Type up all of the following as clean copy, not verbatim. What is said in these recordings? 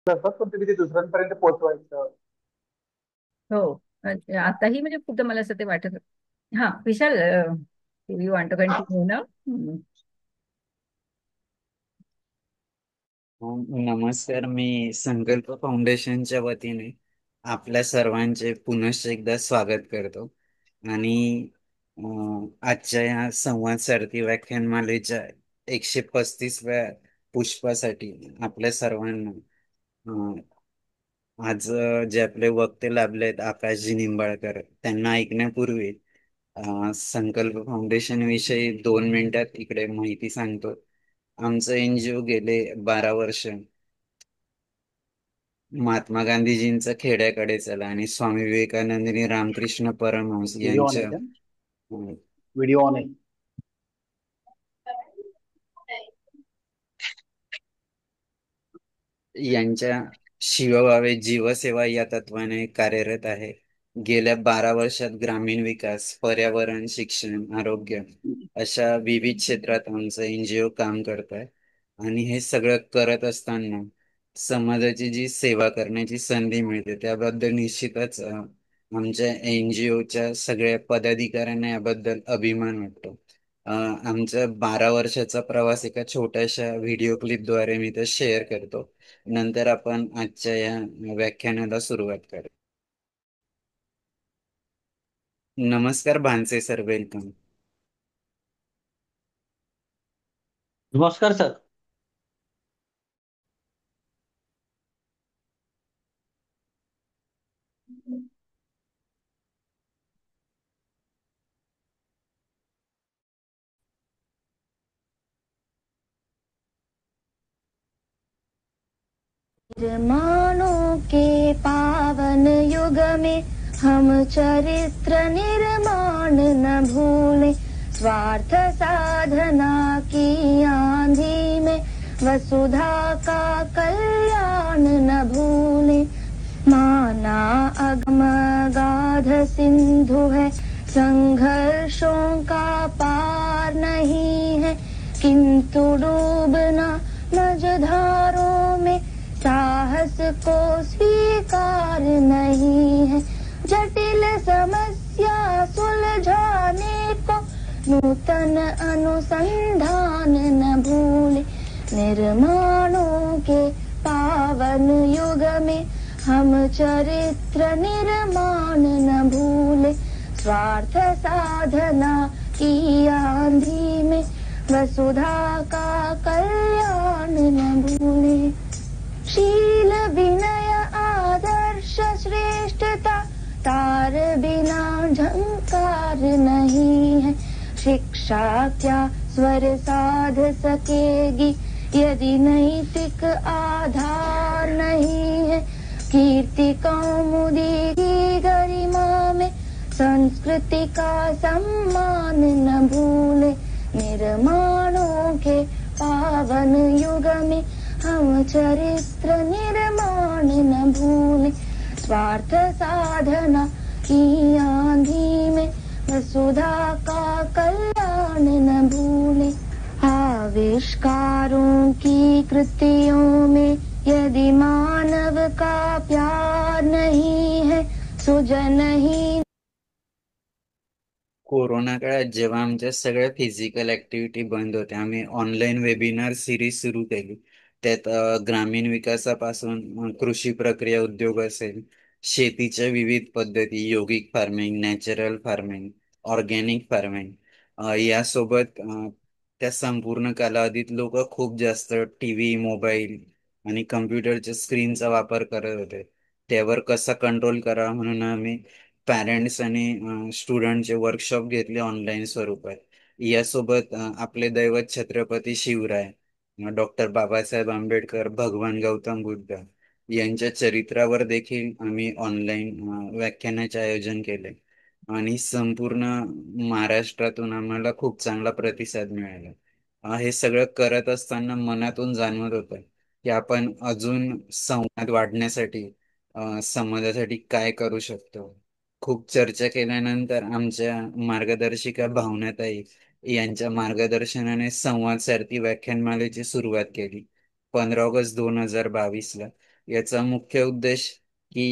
असतात पण तुम्ही ते दुसऱ्यांपर्यंत पोहोचवायचं. हो. आताही म्हणजे खूपदा मला असं ते वाटत. हा, विशाल, यू वॉन्ट टू कंटिन्यू ना? नमस्कार. मी संकल्प फाउंडेशनच्या वतीने आपल्या सर्वांचे पुनश्च एकदा स्वागत करतो. आणि आजच्या या संवाद सारथी व्याख्यानमालेच्या 135व्या पुष्पासाठी आपल्या सर्वांना आज जे आपले वक्ते लाभले आहेत आकाशजी निंबाळकर, त्यांना ऐकण्यापूर्वी संकल्प फाउंडेशन विषयी 2 मिनिटात इकडे माहिती सांगतो. आमचं एनजीओ गेले 12 वर्ष महात्मा गांधीजींचा खेड्याकडे चला आणि स्वामी विवेकानंद आणि रामकृष्ण परमहंस व्हिडिओ ऑन आहे यांच्या का? व्हिडिओ ऑन आहे. यांच्या शिवभावे जीवसेवा या तत्वाने कार्यरत आहे. गेल्या 12 वर्षात ग्रामीण विकास, पर्यावरण, शिक्षण, आरोग्य अशा विविध क्षेत्रात आमचं एनजीओ काम करत आहे. आणि हे सगळं करत असताना समाजाची जी सेवा करण्याची संधी मिळते त्याबद्दल निश्चितच आमच्या एनजीओच्या सगळ्या पदाधिकाऱ्यांना याबद्दल अभिमान वाटतो. आमचा 12 वर्षाचा प्रवास एका छोट्याशा व्हिडिओ क्लिपद्वारे मी ते शेअर करतो. नंतर आपण आजच्या या व्याख्यानाला सुरुवात करू. नमस्कार भानसे सर, वेलकम. नमस्कार सर. निर्माणों के पावन युग में हम चरित्र निर्माण न भूले, स्वार्थ साधना की आंधी में वसुधा का कल्याण न भूले। माना अगम गाध सिंधु है, संघर्षों का पार नहीं है, किंतु डूबना मझधारों में साहस को स्वीकार नहीं है। जटिल समस्या सुलझाने को नूतन अनुसंधान न भूले। निर्माणों के पावन युग में हम चरित्र निर्माण न भूले, स्वार्थ साधना की आंधी में वसुधा का कल्याण न भूले। शील विनय आदर्श श्रेष्ठता तार बिना झंकार नहीं है। शिक्षा क्या स्वर साध सकेगी यदि नैतिक आधार नहीं है। कीर्ति कौमुदी की गरिमा में संस्कृति का सम्मान न भूले। निर्माणों के पावन युग में हम चरित्र निर्माण न भूले, स्वार्थ साधना की आंधी में वसुधा का कल्याण न भूले। आविष्कारों की कृतियों में यदि मानव का प्यार नहीं है, सुजन ही। कोरोना काळात जेव्हा आमच्या सगळ्या फिजिकल ऍक्टिव्हिटी बंद होत्या, आम्ही ऑनलाईन वेबिनार सिरीज सुरू केली. त्यात ग्रामीण विकासापासून कृषी प्रक्रिया उद्योग असेल, शेतीच्या विविध पद्धती, योगिक farming, natural farming, organic farming, यासोबत त्या संपूर्ण कालावधीत लोक खूप जास्त टीव्ही, मोबाईल आणि कम्प्युटरच्या स्क्रीनचा वापर करत होते. त्यावर कसा कंट्रोल करावा म्हणून आम्ही पॅरेंट्स आणि स्टुडंटचे वर्कशॉप घेतले ऑनलाईन स्वरूपात. यासोबत आपले दैवत छत्रपती शिवराय, डॉक्टर बाबासाहेब आंबेडकर, भगवान गौतम बुद्ध यांच्या चरित्रावर देखील आम्ही ऑनलाईन व्याख्यानाचे आयोजन केले. आणि संपूर्ण महाराष्ट्रातून आम्हाला खूप चांगला प्रतिसाद मिळाला. हे सगळं करत असताना मनातून जाणवत होतं की आपण अजून संवाद वाढण्यासाठी समाजासाठी काय करू शकतो. खूप चर्चा केल्यानंतर आमच्या मार्गदर्शिका भावनाताई यांच्या मार्गदर्शनाने संवाद सारथी व्याख्यानमालेची सुरुवात केली 15 ऑगस्ट 2022 ला. याचा मुख्य उद्देश की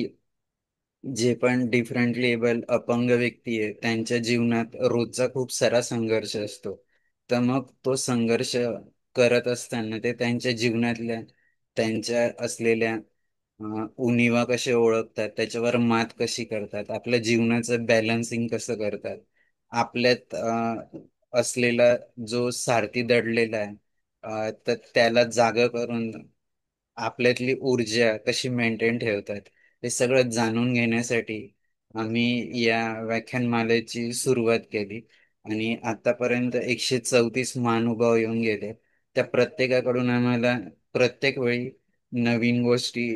जे पण डिफरंटली एबल अपंग व्यक्ती आहे त्यांच्या जीवनात रोजचा खूप सारा संघर्ष असतो. तर मग तो संघर्ष करत असताना ते त्यांच्या जीवनातल्या त्यांच्या असलेल्या उणिवा कसे ओळखतात, त्याच्यावर मात कशी करतात, आपल्या जीवनाचं बॅलन्सिंग कसं करतात, आपल्यात असलेला जो सारथी दडलेला आहे तर त्याला जागा करून आपल्यातली ऊर्जा कशी मेंटेन ठेवतात, हे सगळं जाणून घेण्यासाठी आम्ही या व्याख्यानमालेची सुरुवात केली. आणि आतापर्यंत 134 महानुभाव येऊन गेले. त्या प्रत्येकाकडून आम्हाला प्रत्येक वेळी नवीन गोष्टी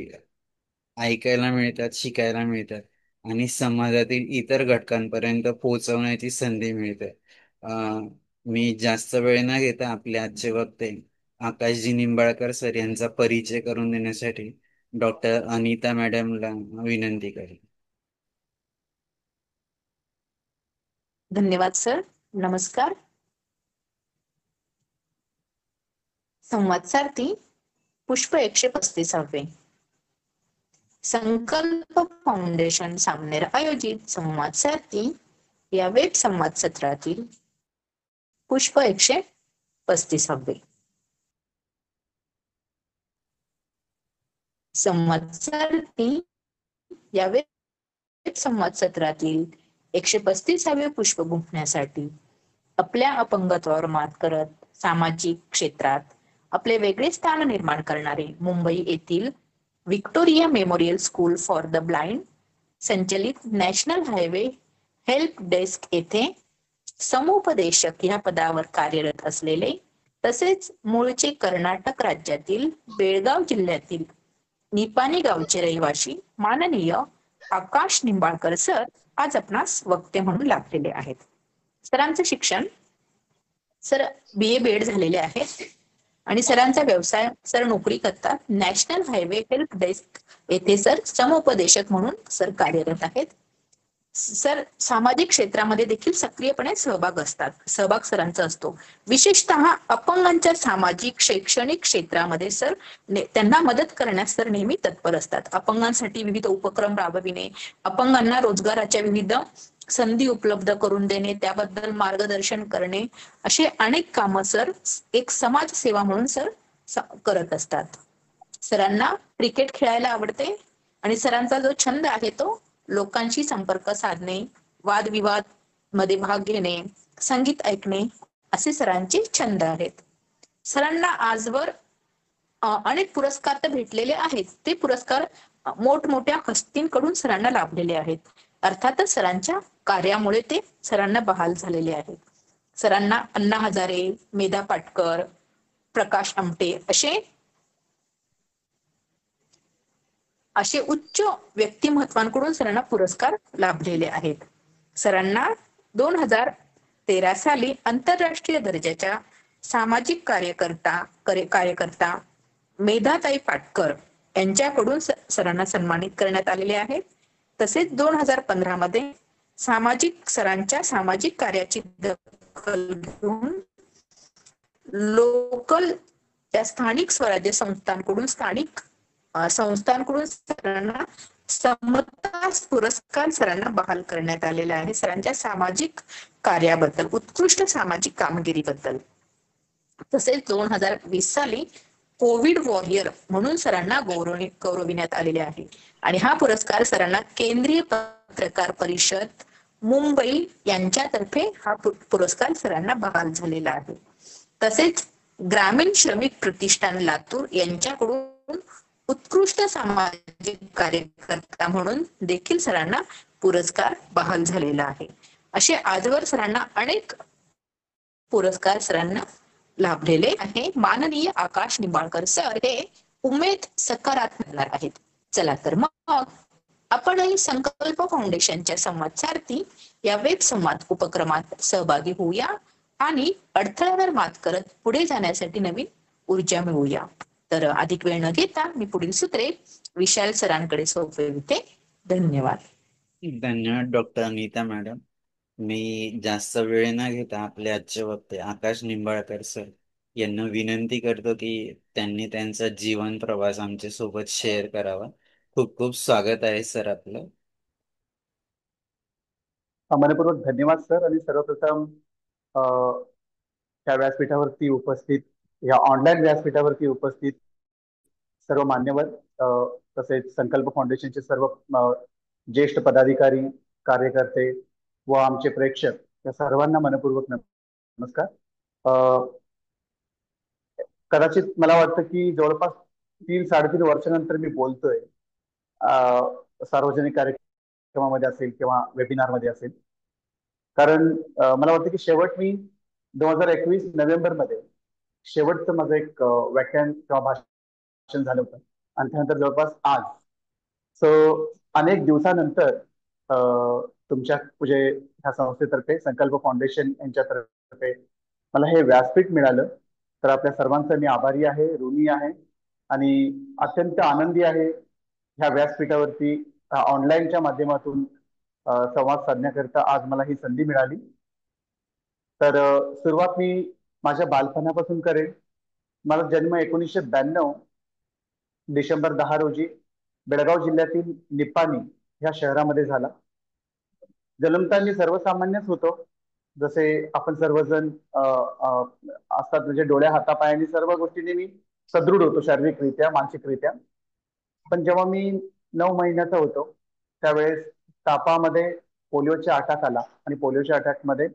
ऐकायला मिळतात, शिकायला मिळतात आणि समाजातील इतर घटकांपर्यंत पोहोचवण्याची संधी मिळते. अं, मी जास्त वेळ न घेता आपले आजचे वक्ते आकाशजी निंबाळकर सर यांचा परिचय करून देण्यासाठी डॉक्टर अनिता मॅडमला विनंती करेन. धन्यवाद सर. नमस्कार. संवाद सारथी पुष्प 135. संकल्प फाउंडेशन सामनेर आयोजित संवाद सारथी या वेब संवाद सत्रातील पुष्प 135. संवाद सारथी या वेब संवाद सत्रातील 135वे पुष्प गुंफण्यासाठी आपल्या अपंगत्वावर मात करत सामाजिक क्षेत्रात आपले वेगळे स्थान निर्माण करणारे मुंबई येथील Victoria memorial School for the blind संचलित नॅशनल हायवे हेल्प डेस्क येथे समुपदेशक या पदावर कार्यरत असलेले तसेच मूळचे कर्नाटक राज्यातील बेळगाव जिल्ह्यातील निपाणी गावचे रहिवासी माननीय आकाश निंबाळकर सर आज आपणास वक्ते म्हणून लाभलेले आहेत. सरांचं शिक्षण सर BA BEd झालेले आहेत आणि सरांचा व्यवसाय सर नोकरी करतात. नॅशनल हायवे हेल्प डेस्क येथे सर समुपदेशक म्हणून सर कार्यरत आहेत. सर सामाजिक क्षेत्रामध्ये देखील सक्रियपणे सहभाग सरांचा असतो. विशेषतः अपंगांच्या सामाजिक शैक्षणिक क्षेत्रामध्ये सर त्यांना मदत करण्यास सर नेहमी तत्पर असतात. अपंगांसाठी विविध उपक्रम राबविणे, अपंगांना रोजगाराच्या विविध संधी उपलब्ध करून देणे, त्याबद्दल मार्गदर्शन करणे, असे अनेक कामं सर एक समाज सेवा म्हणून सर करत असतात. सरांना क्रिकेट खेळायला आवडते आणि सरांचा जो छंद आहे तो लोकांशी संपर्क साधणे, वादविवाद मध्ये भाग घेणे, संगीत ऐकणे असे सरांचे छंद आहेत. सरांना आजवर अनेक पुरस्कार तर भेटलेले आहेत. ते पुरस्कार मोठमोठ्या हस्तींकडून सरांना लाभलेले आहेत. अर्थातच सरांच्या कार्यामुळे ते सरांना बहाल झालेले आहेत. सरांना अण्णा हजारे, मेधा पाटकर, प्रकाश आमटे असे उच्च व्यक्तिमत्वांकडून सरांना पुरस्कार लाभलेले आहेत. सरांना 2013 साली आंतरराष्ट्रीय दर्जाच्या सामाजिक कार्यकर्ता मेधाताई पाटकर यांच्याकडून सरांना सन्मानित करण्यात आलेले आहे. तसेच 2015 मध्ये सरांच्या सामाजिक कार्याची दखल घेऊन लोकल त्या स्थानिक स्वराज्य संस्थांकडून सरांना समता पुरस्कार सरांना बहाल करण्यात आलेला आहे. सरांच्या सामाजिक कार्याबद्दल, उत्कृष्ट सामाजिक कामगिरीबद्दल. तसेच 2020 साली कोविड वॉरियर म्हणून सरांना गौरविण्यात आलेले आहे. आणि हा पुरस्कार सरांना केंद्रीय पत्रकार परिषद मुंबई यांच्यातर्फे हा पुरस्कार सरांना बहाल झालेला आहे. तसेच ग्रामीण श्रमिक प्रतिष्ठान लातूर यांच्याकडून उत्कृष्ट सामाजिक कार्यकर्ता म्हणून देखील सरांना पुरस्कार बहाल झालेला आहे. असे आजवर सरांना अनेक पुरस्कार सरांना लाभलेले आहे. माननीय आकाश निंबाळकर सर हे उमेद सकारात्मक आहेत. चला तर मग आपणही संकल्प फाउंडेशनच्या संवाद सारथी या वेब संवाद उपक्रमात सहभागी होऊया आणि अडथळ्यावर मात करत पुढे जाण्यासाठी नवीन ऊर्जा मिळवूया. तर अधिक वेळ न घेता मी पुढील सूत्रे विशाल सरांकडे सोपविते. धन्यवाद. धन्यवाद डॉक्टर अनिता मॅडम. मी जास्त वेळ न घेता आपले आजचे वक्ते आकाश निंबाळकर सर यांना विनंती करतो की त्यांनी त्यांचा जीवन प्रवास आमच्या सोबत शेअर करावा. खूप खूप स्वागत आहे सर आपलं. मनपूर्वक धन्यवाद सर. आणि सर्वप्रथम अ, त्या व्यासपीठावरती उपस्थित, या ऑनलाईन व्यासपीठावरती उपस्थित सर्व मान्यवर, अ, तसेच संकल्प फाउंडेशनचे सर्व ज्येष्ठ पदाधिकारी, कार्यकर्ते व आमचे प्रेक्षक, या सर्वांना मनपूर्वक नमस्कार. अ, कदाचित मला वाटतं की जवळपास 3-3.5 वर्षानंतर मी बोलतोय सार्वजनिक कार्यक्रमामध्ये असेल किंवा वेबिनारमध्ये असेल. कारण मला वाटतं की शेवट मी 2021 नोव्हेंबरमध्ये शेवटचं माझं एक व्याख्यान किंवा भाषण झालं होतं. आणि त्यानंतर जवळपास आज, सो अनेक दिवसानंतर अ, तुमच्या म्हणजे ह्या संस्थेतर्फे, संकल्प फाउंडेशन यांच्यातर्फे मला हे व्यासपीठ मिळालं. तर आपल्या सर्वांचा मी आभारी आहे, ऋणी आहे आणि अत्यंत आनंदी आहे ह्या व्यासपीठावरती ऑनलाईनच्या माध्यमातून संवाद साधण्याकरिता आज मला ही संधी मिळाली. तर सुरुवात मी माझ्या बालपणापासून करेन. माझा जन्म 1992 डिसेंबर 10 रोजी बेळगाव जिल्ह्यातील निपाणी ह्या शहरामध्ये झाला. जन्मता मी सर्वसामान्यच होतो, जसे आपण सर्वजण असतात. म्हणजे डोळ्या हातापायाने सर्व गोष्टींनी मी सदृढ होतो, शारीरिकरित्या, मानसिकरित्या. पण जेव्हा मी 9 महिन्याचा होतो त्यावेळेस तापामध्ये पोलिओच्या अटॅक आला. आणि पोलिओच्या अटॅकमध्ये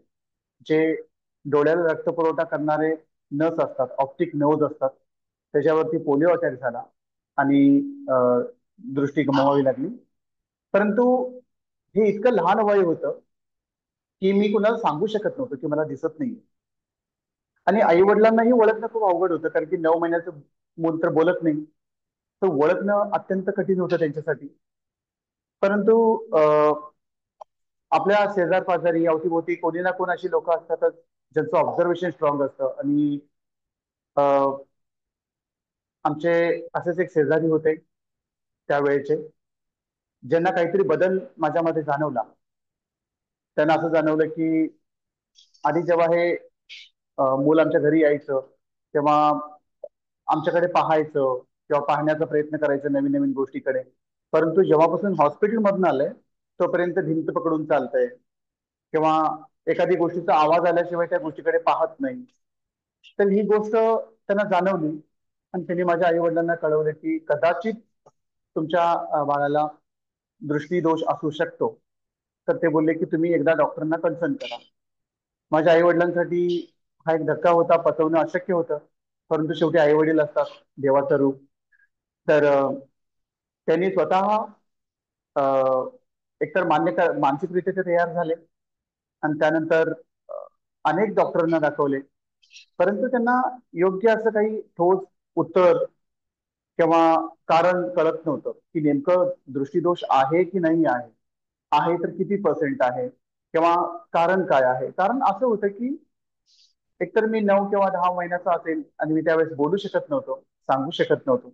जे डोळ्याला रक्तपुरवठा करणारे नस असतात, ऑप्टिक नर्व्हज असतात, त्याच्यावरती पोलिओ अटॅक झाला आणि दृष्टी गमवावी लागली. परंतु हे इतकं लहान वय होतं की मी कुणाला सांगू शकत नव्हतो की मला दिसत नाही. आणि आई वडिलांनाही ओळखणं खूप अवघड होतं, कारण की 9 महिन्याचं मूल तर बोलत नाही, तर ओळखणं अत्यंत कठीण होतं त्यांच्यासाठी. परंतु आपल्या शेजार पाजारी, अवतीभोवती कोणी ना कोण अशी लोक असतातच ज्यांचं ऑब्झर्वेशन स्ट्रॉंग असतं. आणि आमचे असेच एक शेजारी होते त्यावेळेचे, ज्यांना काहीतरी बदल माझ्यामध्ये जाणवला. त्यांना असं जाणवलं की आधी जेव्हा हे मूल आमच्या घरी यायचं तेव्हा आमच्याकडे पाहायचं किंवा पाहण्याचा प्रयत्न करायचं नवीन नवीन गोष्टीकडे. परंतु जेव्हापासून हॉस्पिटलमधून आलंय तोपर्यंत भिंत पकडून चालतंय किंवा एखादी गोष्टीचा आवाज आल्याशिवाय त्या गोष्टीकडे पाहत नाही. तर ही गोष्ट त्यांना जाणवली आणि त्यांनी माझ्या आई वडिलांना कळवलं की कदाचित तुमच्या बाळाला दृष्टीदोष असू शकतो. तर ते बोलले की तुम्ही एकदा डॉक्टरांना कन्सल्ट करा. माझ्या आई वडिलांसाठी हा एक धक्का होता, पचवणं अशक्य होतं. परंतु शेवटी आई वडील असतात, देवाचं रूप. तर त्यांनी स्वतः एकतर मानसिकरित्या ते तयार झाले आणि त्यानंतर अनेक डॉक्टरांना दाखवले. परंतु त्यांना योग्य असं काही ठोस उत्तर किंवा कारण कळत नव्हतं की नेमकं दृष्टीदोष आहे की नाही आहे, आहे तर किती पर्सेंट आहे किंवा कारण काय आहे. कारण असं होतं की एकतर मी 9 किंवा 10 महिन्याचा असेल आणि मी त्यावेळेस बोलू शकत नव्हतो, सांगू शकत नव्हतो.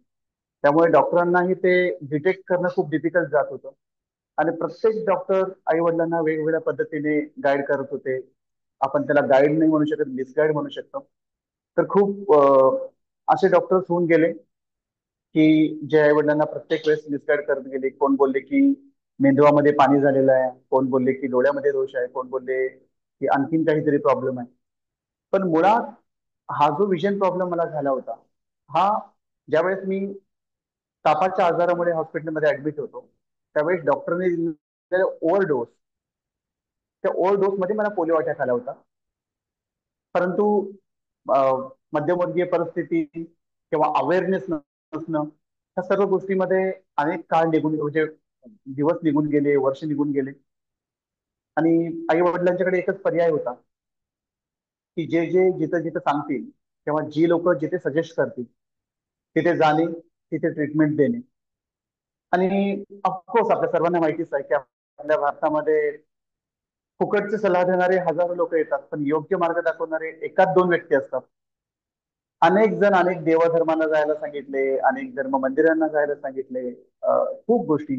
त्यामुळे डॉक्टरांनाही ते डिटेक्ट करणं खूप डिफिकल्ट जात होतं. आणि प्रत्येक डॉक्टर आई वडिलांना वेगवेगळ्या पद्धतीने गाईड करत होते. आपण त्याला गाईड नाही म्हणू शकत, मिसगाईड म्हणू शकतो. तर खूप असे डॉक्टर्स होऊन गेले की जे आई वडिलांना प्रत्येक वेळेस मिसगाईड करत गेले. कोण बोलले की मेंदवामध्ये पाणी झालेलं आहे, कोण बोलले की डोळ्यामध्ये दोष आहे, कोण बोलले की आणखीन काहीतरी प्रॉब्लेम आहे. पण मुळात हा जो विजन प्रॉब्लेम मला झाला होता, हा ज्यावेळेस मी तापाच्या आजारामुळे हॉस्पिटलमध्ये ऍडमिट होतो त्यावेळेस डॉक्टरने दिलेल्या ओव्हर डोस, त्या ओव्हर डोस मध्ये मला पोलिओ अटॅक आला होता. परंतु मध्यमवर्गीय परिस्थिती किंवा अवेअरनेस नसणं, ह्या सर्व गोष्टीमध्ये अनेक काळ निघून, म्हणजे दिवस निघून गेले, वर्ष निघून गेले. आणि आई वडिलांच्याकडे एकच पर्याय होता की जे जे जिथं जिथं सांगतील किंवा जी लोक जिथे सजेस्ट करतील तिथे जाणे, तिथे ट्रीटमेंट देणे. आणि ऑफकोर्स आपल्या सर्वांना माहितीच आहे की आपल्या भारतामध्ये फुकटचे सल्ला देणारे हजारो लोक येतात, पण योग्य मार्ग दाखवणारे एकाच दोन व्यक्ती असतात. अनेक जण अनेक देवधर्मांना जायला सांगितले, अनेक धर्म मंदिरांना जायला सांगितले, खूप गोष्टी,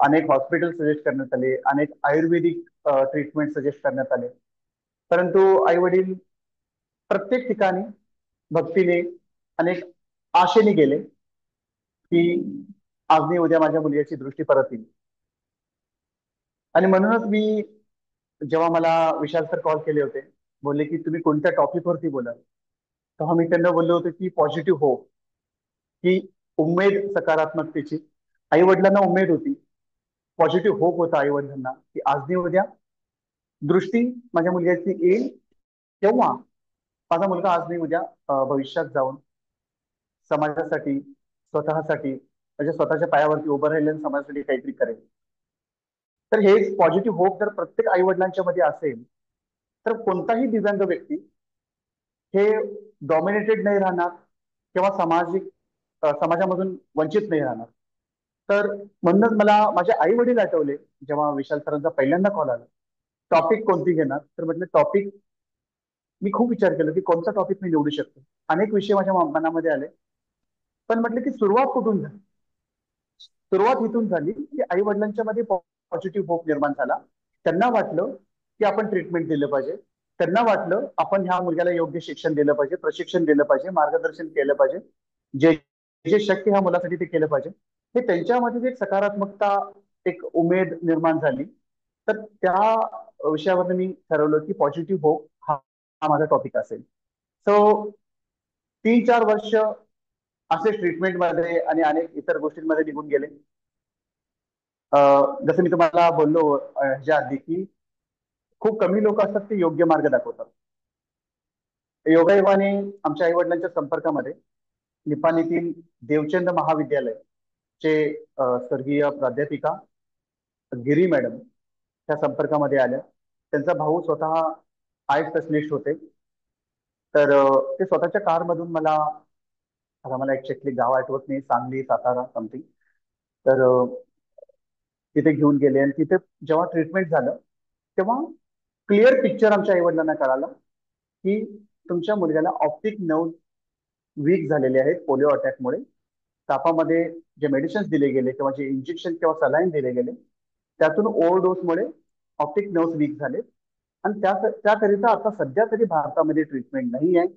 अनेक हॉस्पिटल सजेस्ट करण्यात आले, अनेक आयुर्वेदिक ट्रीटमेंट सजेस्ट करण्यात आले. परंतु आई वडील प्रत्येक ठिकाणी भक्तीने आणि एक आशेने गेले की आज नाही उद्या माझ्या मुलग्याची दृष्टी परत येईल. आणि म्हणूनच मी, जेव्हा मला विशाल सर कॉल केले होते, बोलले की तुम्ही कोणत्या टॉपिकवरती बोलाल, तेव्हा मी त्यांना बोललो होतो की पॉझिटिव्ह होप, की उमेद सकारात्मकतेची. आई वडिलांना उमेद होती, पॉझिटिव्ह होप होता आई वडिलांना की आज नाही उद्या दृष्टी माझ्या मुलग्याची येईल, तेव्हा माझा मुलगा आज नाही उद्या भविष्यात जाऊन समाजासाठी, स्वतःसाठी, म्हणजे स्वतःच्या पायावरती उभं राहील आणि समाजासाठी काहीतरी करेल. तर हे पॉझिटिव्ह होप जर प्रत्येक आई वडिलांच्या मध्ये असेल, तर कोणताही दिव्यांग व्यक्ती हे डॉमिनेटेड नाही राहणार किंवा समाजामधून वंचित नाही राहणार. तर म्हणूनच मला माझे आई वडील आठवले जेव्हा विशाल सरांचा पहिल्यांदा कॉल आला. टॉपिक कोणती घेणार, तर म्हटलं टॉपिक, मी खूप विचार केला की कोणता टॉपिक मी निवडू शकतो. अनेक विषय माझ्या मनामध्ये आले, पण म्हटलं की सुरुवात कुठून झाली. सुरुवात इथून झाली की आई वडिलांच्या मध्ये पॉझिटिव्ह होप निर्माण झाला. त्यांना वाटलं की आपण ट्रीटमेंट दिलं पाहिजे, त्यांना वाटलं आपण ह्या मुलग्याला योग्य शिक्षण दिलं पाहिजे, प्रशिक्षण दिलं पाहिजे, मार्गदर्शन केलं पाहिजे, जे जे शक्य ह्या मुलासाठी ते केलं पाहिजे. हे त्यांच्यामध्ये एक सकारात्मकता, एक उमेद निर्माण झाली. तर त्या विषयावर मी ठरवलं की पॉझिटिव्ह होप हा हा माझा टॉपिक असेल. सो 3-4 वर्ष असे ट्रीटमेंटमध्ये आणि अनेक इतर गोष्टींमध्ये निघून गेले. जसं मी तुम्हाला बोललो ह्याच्या आधी की खूप कमी लोक असतात ते योग्य मार्ग दाखवतात. योगायोगाने आमच्या आई वडिलांच्या संपर्कामध्ये निपाणीतील देवचंद महाविद्यालय चे स्वर्गीय प्राध्यापिका गिरी मॅडम त्या संपर्कामध्ये आल्या. त्यांचा भाऊ स्वतः आय स्पेशलिस्ट होते. तर ते स्वतःच्या कारमधून मला, आता मला एक्झॅक्टली गाव आठवत नाही, सांगली सातारा समथिंग, तर तिथे घेऊन गेले. आणि तिथे जेव्हा ट्रीटमेंट झालं तेव्हा क्लिअर पिक्चर आमच्या आई वडिलांना कळालं की तुमच्या मुलग्याला ऑप्टिक नर्व्ह वीक झालेले आहेत पोलिओ अटॅकमुळे. तापामध्ये जे मेडिसिन्स दिले गेले किंवा जे इंजेक्शन किंवा सलाईन दिले गेले त्यातून ओव्हरडोसमुळे ऑप्टिक नर्व्ह वीक झाले. आणि त्याकरिता आता सध्या तरी भारतामध्ये ट्रीटमेंट नाही आहे.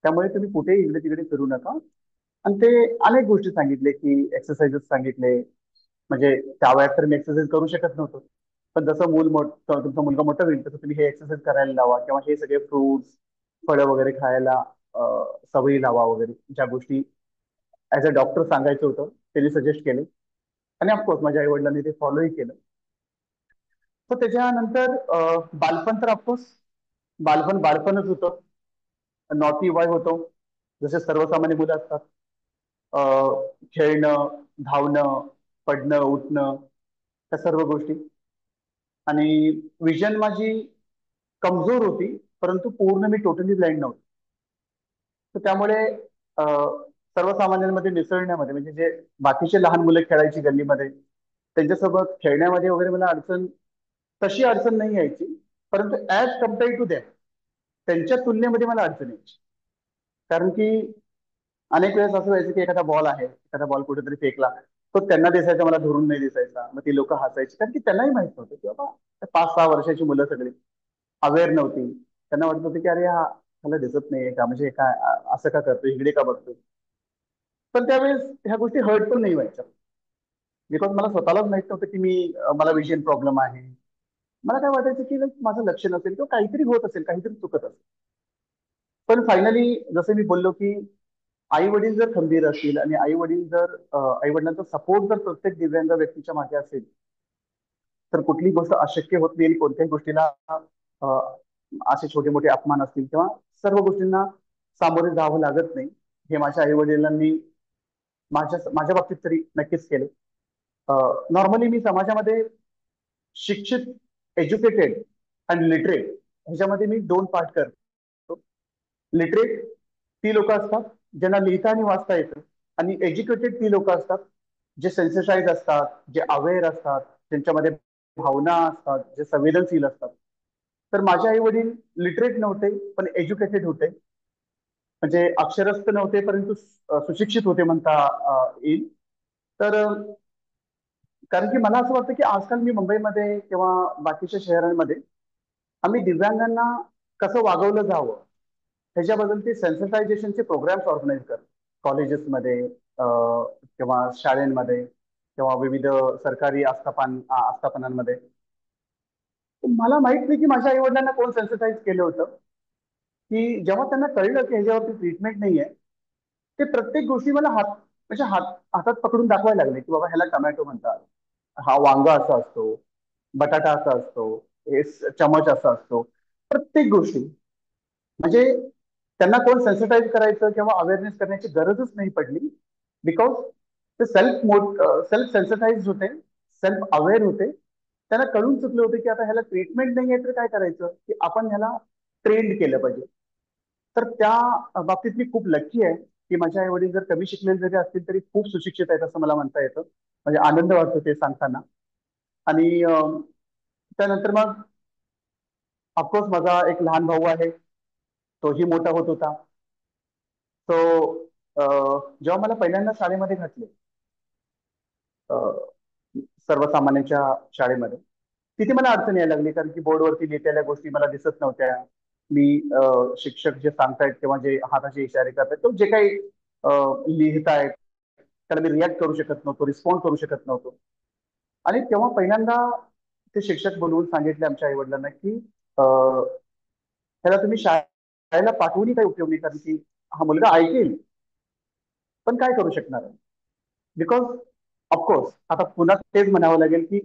त्यामुळे तुम्ही कुठेही इकडे तिकडे फिरू नका. आणि ते अनेक गोष्टी सांगितले की एक्सरसाइजेस सांगितले. म्हणजे त्या वयात तर मी एक्सरसाइज करू शकत नव्हतो, पण जसं तुमचा मुलगा मोठा होईल तसं तुम्ही हे एक्सरसाइज करायला लावा किंवा हे सगळे फ्रुट्स, फळं वगैरे खायला सवयी लावा वगैरे, ज्या गोष्टी ऍज अ डॉक्टर सांगायचं होतं त्यांनी सजेस्ट केले. आणि ऑफकोर्स माझ्या आई वडिलांनी ते फॉलोही केलं. तर त्याच्यानंतर बालपण तर ऑफकोर्स बालपणच होतं. नॉटी बॉय होतो, जसे सर्वसामान्य मुलं असतात. खेळणं, धावणं, पडणं, उठणं, त्या सर्व गोष्टी. आणि विजन माझी कमजोर होती, परंतु पूर्ण मी टोटली ब्लाइंड नव्हतो. तर त्यामुळे सर्वसामान्यांमध्ये मिसळण्यामध्ये, म्हणजे जे बाकीचे लहान मुलं खेळायची गल्लीमध्ये, त्यांच्यासोबत खेळण्यामध्ये वगैरे मला तशी अडचण नाही यायची. परंतु ऍज कम्पेअर्ड टू दॅम, त्यांच्या तुलनेमध्ये मला अडचण यायची. कारण की अनेक वेळेस असं व्हायचं की एखादा बॉल कुठेतरी फेकला, तो त्यांना दिसायचा, मला धरून नाही दिसायचा. मग ती लोक हसायची, कारण की त्यांनाही माहित नव्हतं की बाबा 5-6 वर्षाची मुलं सगळी अवेअर नव्हती. त्यांना वाटत होतं की अरे हा मला दिसत नाहीये का, म्हणजे काय असं का करतो, इकडे का बघतो. पण त्यावेळेस ह्या गोष्टी हर्ट पण नाही व्हायच्या, बिकॉज मला स्वतःलाच माहित नव्हतं की मला विजन प्रॉब्लेम आहे. मला काय वाटायचं की माझं लक्ष नसेल किंवा काहीतरी होत असेल, काहीतरी चुकत असेल. पण फायनली जसं मी बोललो की आई वडील जर खंबीर असतील आणि आई वडिलांचा सपोर्ट जर प्रत्येक दिव्यांग व्यक्तीच्या मागे असेल, तर कुठलीही गोष्ट अशक्य होत नाही. कोणत्याही गोष्टीला असे छोटे मोठे अपमान असतील किंवा सर्व गोष्टींना सामोरे जावं लागत नाही. हे माझ्या आई वडिलांनी माझ्या बाबतीत तरी नक्कीच केले. नॉर्मली मी समाजामध्ये शिक्षित, एज्युकेटेड आणि लिटरेट ह्याच्यामध्ये मी 2 पार्ट करतो. लिटरेट ती लोक असतात ज्यांना लिहिता आणि वाचता येतं, आणि एज्युकेटेड ती लोक असतात जे सेन्सिटाईज असतात, जे अवेअर असतात, त्यांच्यामध्ये भावना असतात, जे संवेदनशील असतात. तर माझे आई वडील लिटरेट नव्हते पण एज्युकेटेड होते. म्हणजे अक्षरस्थ नव्हते परंतु सुशिक्षित होते म्हणता येईल. तर कारण की मला असं वाटतं की आजकाल मी मुंबईमध्ये किंवा बाकीच्या शहरांमध्ये आम्ही दिव्यांगांना कसं वागवलं जावं ह्याच्याबद्दल ते सेन्सिटायझेशनचे प्रोग्राम्स ऑर्गनाईज करतात कॉलेजेसमध्ये किंवा शाळेमध्ये किंवा विविध सरकारी आस्थापनांमध्ये. मला माहित नाही की माझ्या आई वडिलांना कोण सेन्सिटाईज केलं होतं, की जेव्हा त्यांना कळलं की ह्याच्यावरती ट्रीटमेंट नाहीये, ते प्रत्येक गोष्टी मला म्हणजे हातात पकडून दाखवायला लागले की बाबा ह्याला टोमॅटो म्हणतात, हा वांगा असा असतो, बटाटा असा असतो, हे चमच असा असतो, प्रत्येक गोष्टी. म्हणजे त्यांना कोण सेन्सिटाईज करायचं किंवा अवेअरनेस करण्याची गरजच नाही पडली, बिकॉज ते सेल्फ सेन्सिटाईज होते, सेल्फ अवेअर होते. त्यांना कळून चुकलं होतं की आता ह्याला ट्रीटमेंट नाही आहे तर काय करायचं, की आपण ह्याला ट्रेंड केलं पाहिजे. तर त्या बाबतीत मी खूप लकी आहे की माझे आई वडील जर कमी शिकलेले जरी असतील तरी खूप सुशिक्षित आहेत असं मला म्हणता येतं. म्हणजे आनंद वाटतो ते सांगताना. आणि त्यानंतर मग ऑफकोर्स माझा एक लहान भाऊ आहे, तोही मोठा होत होता. तो जेव्हा मला पहिल्यांदा शाळेमध्ये घातले, सर्वसामान्यांच्या शाळेमध्ये, तिथे मला अडचण यायला लागली कारण की बोर्डवरती लिहिलेल्या गोष्टी मला दिसत नव्हत्या. मी शिक्षक जे सांगतायत किंवा जे हाताचे इशारे करतायत तो जे काही लिहितायत त्याला मी रिॲक्ट करू शकत नव्हतो, रिस्पॉन्ड करू शकत नव्हतो. आणि तेव्हा पहिल्यांदा ते शिक्षक बोलवून सांगितले आमच्या आई वडिलांना की त्याला तुम्ही शाळेला पाठवूनही काही उपयोग नाही कारण की हा मुलगा ऐकेल पण काय करू शकणार आहे. बिकॉज ऑफकोर्स आता पुन्हा तेच म्हणावं लागेल की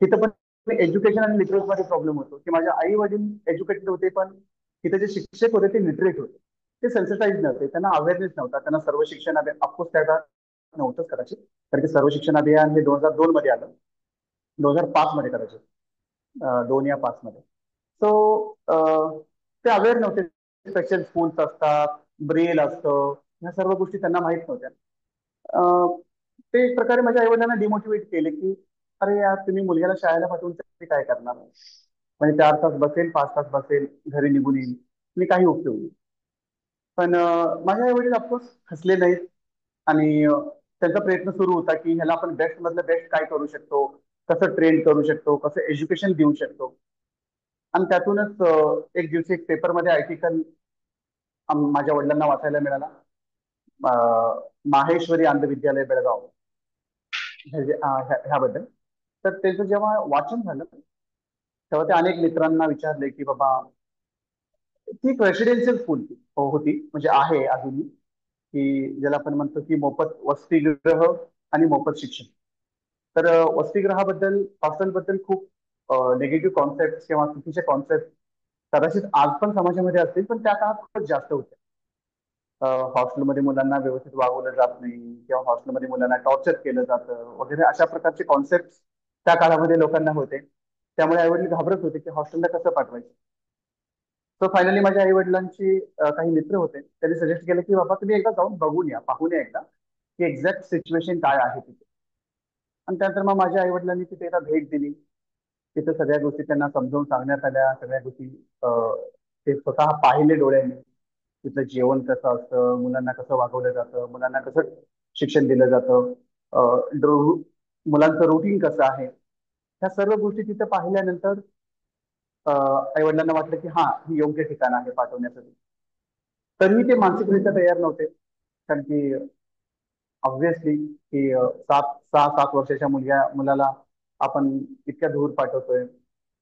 तिथं पण एज्युकेशन आणि लिटरेसी मध्ये प्रॉब्लेम होतो की माझे आई वडील एज्युकेटेड होते पण तिथे जे शिक्षक होते ते लिटरेट होते. ते सेन्सिटाईज नव्हते, त्यांना अवेअरनेस नव्हता, त्यांना सर्व शिक्षण अभियान ऑफकोर्स त्या नव्हतंच कदाचित, कारण की सर्व शिक्षण अभियान हे 2002 मध्ये आलं, 2005 मध्ये कदाचित, 2 या 5 मध्ये. सो ते अवेअर नव्हते. स्पेशल स्कूल्स असतात, ब्रेल असतं, ह्या सर्व गोष्टी त्यांना माहित नव्हत्या. ते एक प्रकारे माझ्या आईवडिलांना डिमोटिवेट केले की अरे यार तुम्ही मुलग्याला शाळेला पाठवून तरी काय करणार, म्हणजे 4 तास बसेल, 5 तास बसेल, घरी निघून येईल, मी काही उपयोग नाही. पण माझे आई वडील ऑफकोर्स हसले नाहीत. आणि त्यांचा प्रयत्न सुरू होता की ह्याला आपण बेस्ट मधलं बेस्ट काय करू शकतो, कसं ट्रेन करू शकतो, कसं एज्युकेशन देऊ शकतो. आणि त्यातूनच एक दिवशी एक पेपरमध्ये आर्टिकल माझ्या वडिलांना वाचायला मिळाला, माहेश्वरी आंध्र विद्यालय बेळगाव ह्याबद्दल. तर त्याचं जेव्हा वाचन झालं तेव्हा ते अनेक मित्रांना विचारले की बाबा, ती एक रेसिडेन्शियल स्कूल होती, म्हणजे आहे अजूनही, की ज्याला आपण म्हणतो की मोफत वसतिगृह आणि मोफत शिक्षण. तर वसतिगृहाबद्दल, हॉस्टेलबद्दल खूप निगेटिव्ह कॉन्सेप्ट किंवा चुकीचे कॉन्सेप्ट कदाचित आज पण समाजामध्ये असतील पण त्या काळात खूपच जास्त होते. हॉस्टेलमध्ये मुलांना व्यवस्थित वागवलं जात नाही किंवा हॉस्टेलमध्ये मुलांना टॉर्चर केलं जातं वगैरे, अशा प्रकारचे कॉन्सेप्ट त्या काळामध्ये लोकांना होते. त्यामुळे आईवडील घाबरत होते की हॉस्टेलला कसं पाठवायचं. तर फायनली माझ्या आई वडिलांची काही मित्र होते, त्यांनी सजेस्ट केलं की बाबा तुम्ही एकदा जाऊन बघून या, पाहून या एकदा की एक्झॅक्ट सिच्युएशन काय आहे तिथे. आणि त्यानंतर मग माझ्या आई वडिलांनी तिथे एकदा भेट दिली. तिथे सगळ्या गोष्टी त्यांना समजावून सांगण्यात आल्या, सगळ्या गोष्टी ते स्वतः पाहिले डोळ्यांनी. तिथलं जेवण कसं असतं, मुलांना कसं वागवलं जातं, मुलांना कसं शिक्षण दिलं जातं, मुलांचं रुटीन कसं आहे, ह्या सर्व गोष्टी तिथे पाहिल्यानंतर आई वडिलांना वाटलं की हा ही योग्य ठिकाण आहे पाठवण्यासाठी. तरीही ते मानसिकरित्या तयार नव्हते, कारण की ऑब्व्हियसली की 6-7 वर्षाच्या मुलाला आपण इतक्या दूर पाठवतोय,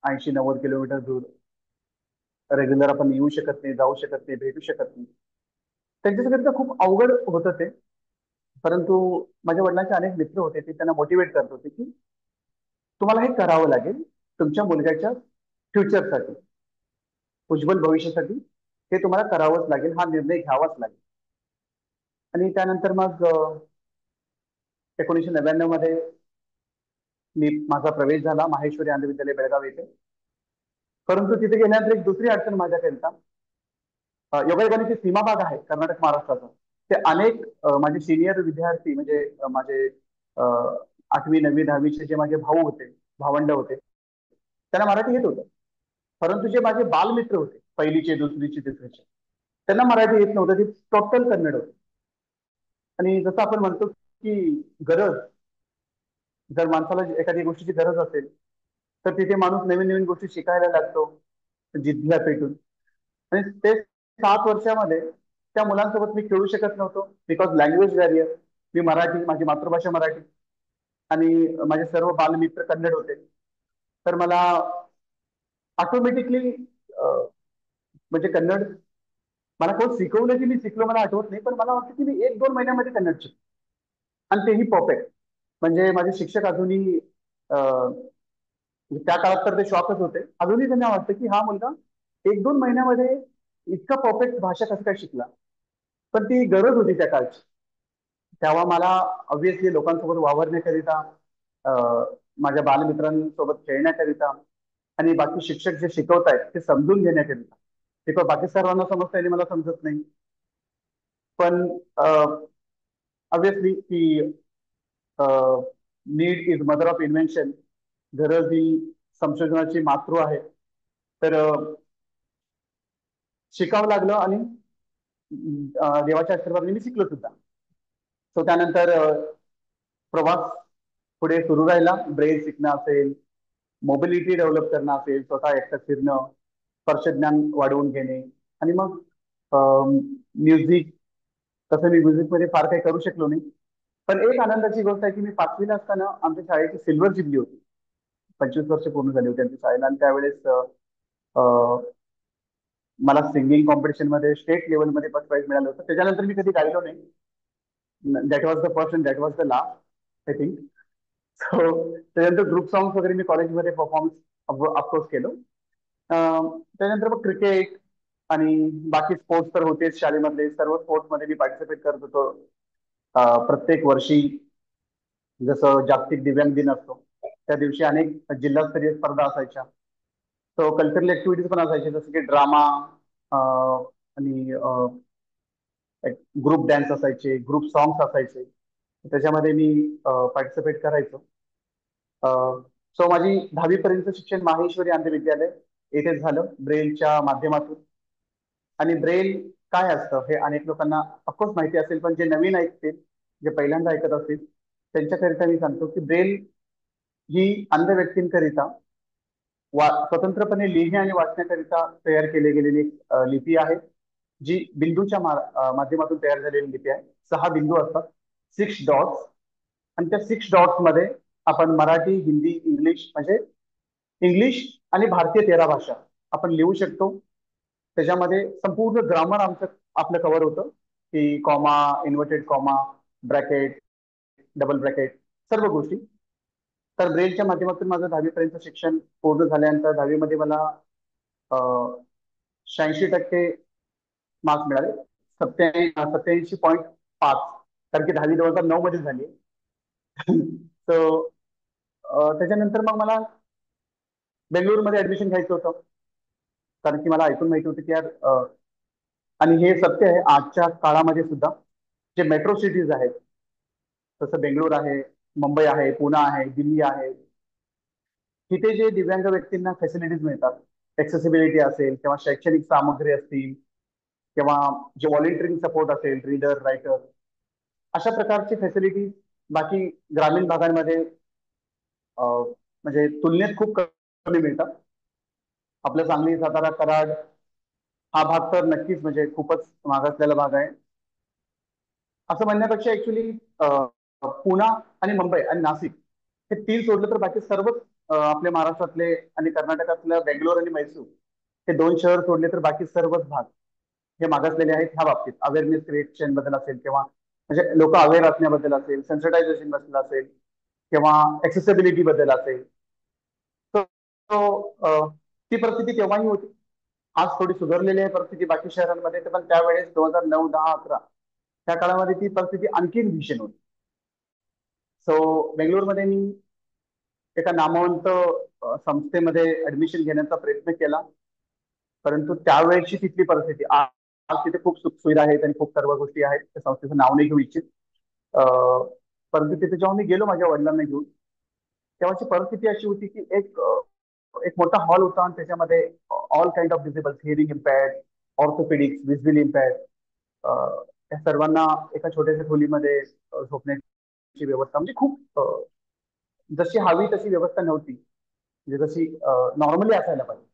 80-90 किलोमीटर दूर. रेग्युलर आपण येऊ शकत नाही, जाऊ शकत नाही, भेटू शकत नाही. त्यांच्यासाठी तर खूप अवघड होतं ते. परंतु माझ्या वडिलांचे अनेक मित्र होते, ते त्यांना मोटिवेट करत होते की तुम्हाला हे करावं लागेल तुमच्या मुलग्याच्या फ्युचरसाठी, उज्ज्वल भविष्यासाठी. हे तुम्हाला करावंच लागेल, हा निर्णय घ्यावाच लागेल. आणि त्यानंतर मग 1999 मध्ये माझा प्रवेश झाला माहेश्वरी आंध्र विद्यालय बेळगाव येथे. परंतु तिथे गेल्यानंतर एक दुसरी अडचण माझ्याकरिता, योगायोगाने सीमाभाग आहे कर्नाटक महाराष्ट्राचा. ते अनेक माझे सिनियर विद्यार्थी म्हणजे माझे 8वी 9वी 10वीचे जे माझे भाऊ होते, भावंड होते, त्यांना मराठी येत होतं. परंतु जे माझे बालमित्र होते, पहिलीचे, दुसरीचे, तिसरीचे, त्यांना मराठी येत नव्हतं, ते टोटल कन्नड होते. आणि जसं आपण म्हणतो की गरज, जर माणसाला एखादी गोष्टीची गरज असेल तर तिथे माणूस नवीन नवीन गोष्टी शिकायला लागतो जिद्दीला पेटून. आणि तेच 7 वर्षामध्ये त्या मुलांसोबत मी खेळू शकत नव्हतो बिकॉज लँग्वेज बॅरियर. मी मराठी, माझी मातृभाषा मराठी, आणि माझे सर्व बालमित्र कन्नड होते. तर मला ऑटोमॅटिकली म्हणजे कन्नड मला कोण शिकवलं की मी शिकलो मला आठवत नाही, पण मला वाटतं की मी 1-2 महिन्यामध्ये कन्नड शिकलो, आणि तेही परफेक्ट. म्हणजे माझे शिक्षक अजूनही त्या काळात तर ते शॉकच होते. अजूनही त्यांना वाटतं की हा मुलगा 1-2 महिन्यामध्ये इतका परफेक्ट भाषा कसं काय शिकला. पण ती गरज होती त्या काळची. तेव्हा मला ऑब्व्हियसली लोकांसोबत वावरण्याकरिता, माझ्या बालमित्रांसोबत खेळण्याकरिता, आणि बाकी शिक्षक जे शिकवतायत ते समजून घेण्याकरिता. बिकॉज बाकी सर्वांना समजतं आणि मला समजत नाही. पण ऑब्व्हियसली की need is mother of invention. गरज ही संशोधनाची मातृ आहे. तर शिकावं लागलं, आणि देवाच्या आशीर्वादाने मी शिकलो सुद्धा. सो त्यानंतर प्रवास पुढे सुरू राहिला. ब्रेल शिकणं असेल, मोबिलिटी डेव्हलप करणं असेल, स्वतः एकटं फिरणं, स्पर्शज्ञान वाढवून घेणे, आणि मग म्युझिक. तसं मी म्युझिकमध्ये फार काही करू शकलो नाही. पण एक आनंदाची गोष्ट आहे की मी 5वीला असताना आमच्या शाळेची सिल्वर जुबली होती. 25 वर्ष पूर्ण झाली होती आमच्या शाळेला, आणि त्यावेळेस मला सिंगिंग कॉम्पिटिशन मध्ये स्टेट लेवलमध्ये फर्स्ट प्राइज मिळालं होतं. त्याच्यानंतर मी कधी गायलो नाही. That was the first and that was the last, I think. So त्याच्यानंतर ग्रुप सॉंग्स वगैरे मी कॉलेजमध्ये परफॉर्मन्स ऑफकोर्स केलो. त्यानंतर मग क्रिकेट आणि बाकी स्पोर्ट्स तर होतेच. शाळेमधले सर्व स्पोर्ट्समध्ये मी पार्टिसिपेट करत होतो. प्रत्येक वर्षी जसं जागतिक दिव्यांग दिन असतो त्या दिवशी अनेक जिल्हास्तरीय स्पर्धा असायच्या. तो कल्चरल ऍक्टिव्हिटीज पण असायचे, जसं की ड्रामा आणि ग्रुप डान्स असायचे, ग्रुप सॉंग्स असायचे. त्याच्यामध्ये मी पार्टिसिपेट करायचो. सो माझी 10वी पर्यंत शिक्षण माहेश्वरी आंध्र विद्यालय येथे झालं, ब्रेलच्या माध्यमातून. आणि ब्रेल काय असतं हे अनेक लोकांना ऑफकोर्स माहिती असेल, पण जे नवीन ऐकतील, जे पहिल्यांदा ऐकत असतील, त्यांच्याकरिता मी सांगतो की ब्रेल ही अंध व्यक्तींकरिता स्वतंत्रपणे लिहिणे आणि वाचण्याकरिता तयार केली गेलेली एक लिपी आहे, जी बिंदूच्या माध्यमातून तयार झालेली लिपी आहे. 6 बिंदू असतात, 6 डॉट्स. आणि त्या 6 डॉट्स मध्ये आपण मराठी, हिंदी, इंग्लिश, म्हणजे इंग्लिश आणि भारतीय 13 भाषा आपण लिहू शकतो. त्याच्यामध्ये संपूर्ण ग्रामर आमचं आपलं कव्हर होतं, की comma, inverted comma, bracket, double bracket, सर्व गोष्टी. तर ब्रेलच्या माध्यमातून माझं 10वी पर्यंत शिक्षण पूर्ण झाल्यानंतर 10वी मध्ये मला 86% मार्क्स मिळाले. 87.5, कारण की 10वी 2009 मध्ये झाली. सो त्याच्यानंतर मग मला बेंगळुरूमध्ये ऍडमिशन घ्यायचं होतं, कारण की मला ऐकून माहिती होतं की यार आणि हे सत्य आहे आजच्या काळामध्ये सुद्धा, जे मेट्रो सिटीज आहेत, जसं बेंगळूर आहे, मुंबई आहे, पुणे आहे, दिल्ली आहे, तिथे जे दिव्यांग व्यक्तींना फॅसिलिटीज मिळतात, एक्सेसिबिलिटी असेल किंवा शैक्षणिक सामग्री असतील किंवा जे व्हॉलेंटिअरिंग सपोर्ट असेल, रीडर, रायटर, अशा प्रकारची फॅसिलिटी बाकी ग्रामीण भागांमध्ये म्हणजे तुलनेत खूप कमी मिळतात. आपलं सांगली, सातारा, कराड हा भाग तर नक्कीच म्हणजे खूपच मागासलेला भाग आहे. असं म्हणण्यापेक्षा ऍक्च्युली पुणे आणि मुंबई आणि नाशिक हे 3 सोडलं तर बाकी सर्वच आपल्या महाराष्ट्रातले आणि कर्नाटकातलं बेंगलोर आणि मैसूर हे 2 शहर सोडले तर बाकी सर्वच भाग हे मागासलेले आहेत. ह्या बाबतीत अवेअरनेस क्रिएशन बद्दल असेल, किंवा म्हणजे लोक अवेअर असण्याबद्दल असेल, सेन्सिटायझेशन बद्दल असेल, किंवा एक्सेसिबिलिटी बद्दल असेल. ती परिस्थिती तेव्हाही होती. आज थोडी सुधारलेली आहे परिस्थिती बाकी शहरांमध्ये, पण त्यावेळेस 2009, 10, 11 त्या काळामध्ये ती परिस्थिती आणखीन भीषण होती. सो बेंगलोरमध्ये मी एका नामवंत संस्थेमध्ये ऍडमिशन घेण्याचा प्रयत्न केला, परंतु त्यावेळेची तिथली परिस्थिती, आज तिथे खूप सुखसुविधा आहेत आणि खूप सर्व गोष्टी आहेत, त्या संस्थेचं नाव नाही घेऊ इच्छित. परंतु तिथे जेव्हा मी गेलो माझ्या वडिलांना घेऊन, तेव्हाची परिस्थिती अशी होती की एक मोठा हॉल होता, आणि त्याच्यामध्ये all kind of disables, hearing इम्पेअर्ड, orthopaedics, visually इम्पेअर्ड, त्या सर्वांना एका छोट्याशा खोलीमध्ये झोपण्याची व्यवस्था, म्हणजे खूप जशी हवी तशी व्यवस्था नव्हती, म्हणजे जशी नॉर्मली असायला पाहिजे.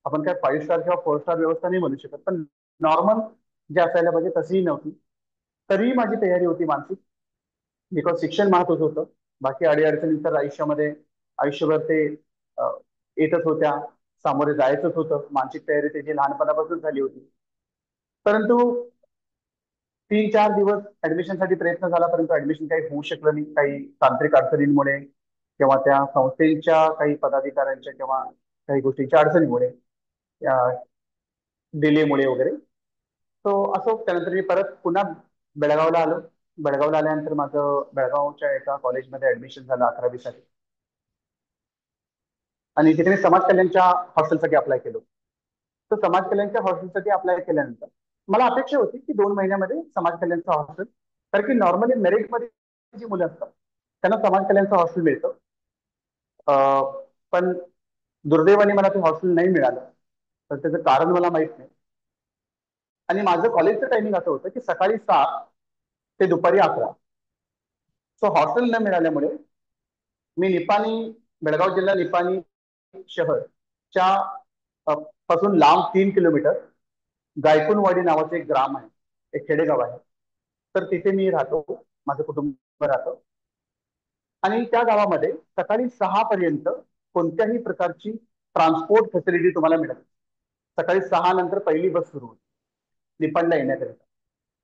आपण काय 5 स्टार किंवा 4 स्टार व्यवस्था नाही म्हणू शकत, पण नॉर्मल जे असायला पाहिजे तशीही नव्हती. तरीही माझी तयारी होती मानसिक, बिकॉज शिक्षण महत्वाचं होतं. बाकी अडीअडचणी तर आयुष्यभर ते अ, येतच होत्या, सामोरे जायचंच होतं. मानसिक तयारी त्याची लहानपणापासून झाली होती. परंतु 3-4 दिवस ऍडमिशनसाठी प्रयत्न झाला, परंतु ऍडमिशन काही होऊ शकलं नाही, काही तांत्रिक अडचणींमुळे किंवा त्या संस्थेच्या काही पदाधिकाऱ्यांच्या किंवा काही गोष्टींच्या अडचणीमुळे, डिलेमुळे वगैरे. तो असो, त्यानंतर मी परत पुन्हा बेळगावला आलो. बेळगावला आल्यानंतर माझं बेळगावच्या एका कॉलेजमध्ये ऍडमिशन झालं 11वी साठी. आणि तिथे मी समाज कल्याणच्या हॉस्टेलसाठी अप्लाय केलो. तर समाज कल्याणच्या हॉस्टेलसाठी अप्लाय केल्यानंतर मला अपेक्षा होती की 2 महिन्यामध्ये समाज कल्याणचं हॉस्टेल, कारण की नॉर्मली मेरिटमध्ये जी मुलं असतात त्यांना समाज कल्याणचं हॉस्टेल मिळतं. पण दुर्दैवाने मला ते हॉस्टेल नाही मिळालं. तर त्याचं कारण मला माहित नाही. आणि माझं कॉलेजचं टायमिंग असं होतं की सकाळी 7 ते दुपारी 11. सो हॉस्टेल न मिळाल्यामुळे मी बेळगाव जिल्हा निपाणी शहरच्या पासून लांब 3 किलोमीटर गायकुनवाडी नावाचं एक ग्राम आहे, एक खेडेगाव आहे. तर तिथे मी राहतो, माझं कुटुंब राहतं. आणि त्या गावामध्ये सकाळी 6 पर्यंत कोणत्याही प्रकारची ट्रान्सपोर्ट फॅसिलिटी तुम्हाला मिळत नाही. सकाळी 6 नंतर पहिली बस सुरू होती निपाणला येण्याकरिता.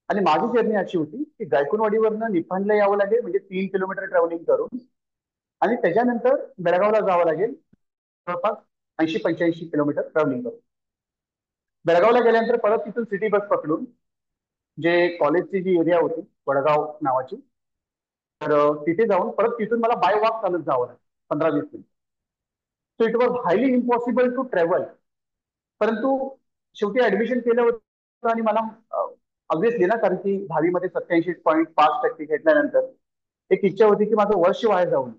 आणि माझी जर्नी अशी होती की गायकुनवाडीवरनं निपाणला यावं लागेल, म्हणजे 3 किलोमीटर ट्रॅव्हलिंग करून, आणि त्याच्यानंतर बेळगावला जावं लागेल, जवळपास 80-85 किलोमीटर ट्रॅव्हलिंग करून. बेळगावला गेल्यानंतर परत तिथून सिटी बस पकडून, जे कॉलेजची जी एरिया होती वडगाव नावाची, तर तिथे जाऊन परत तिथून मला बाय वॉक चालत जावं लागेल 15-20 minute. So it was highly impossible to travel. परंतु शेवटी ऍडमिशन केलं होतं आणि मला ऑब्व्हियसली ना, कारण की 10वी मध्ये 87.5% घेतल्यानंतर एक इच्छा होती की माझं वर्ष वाया जाऊ नये.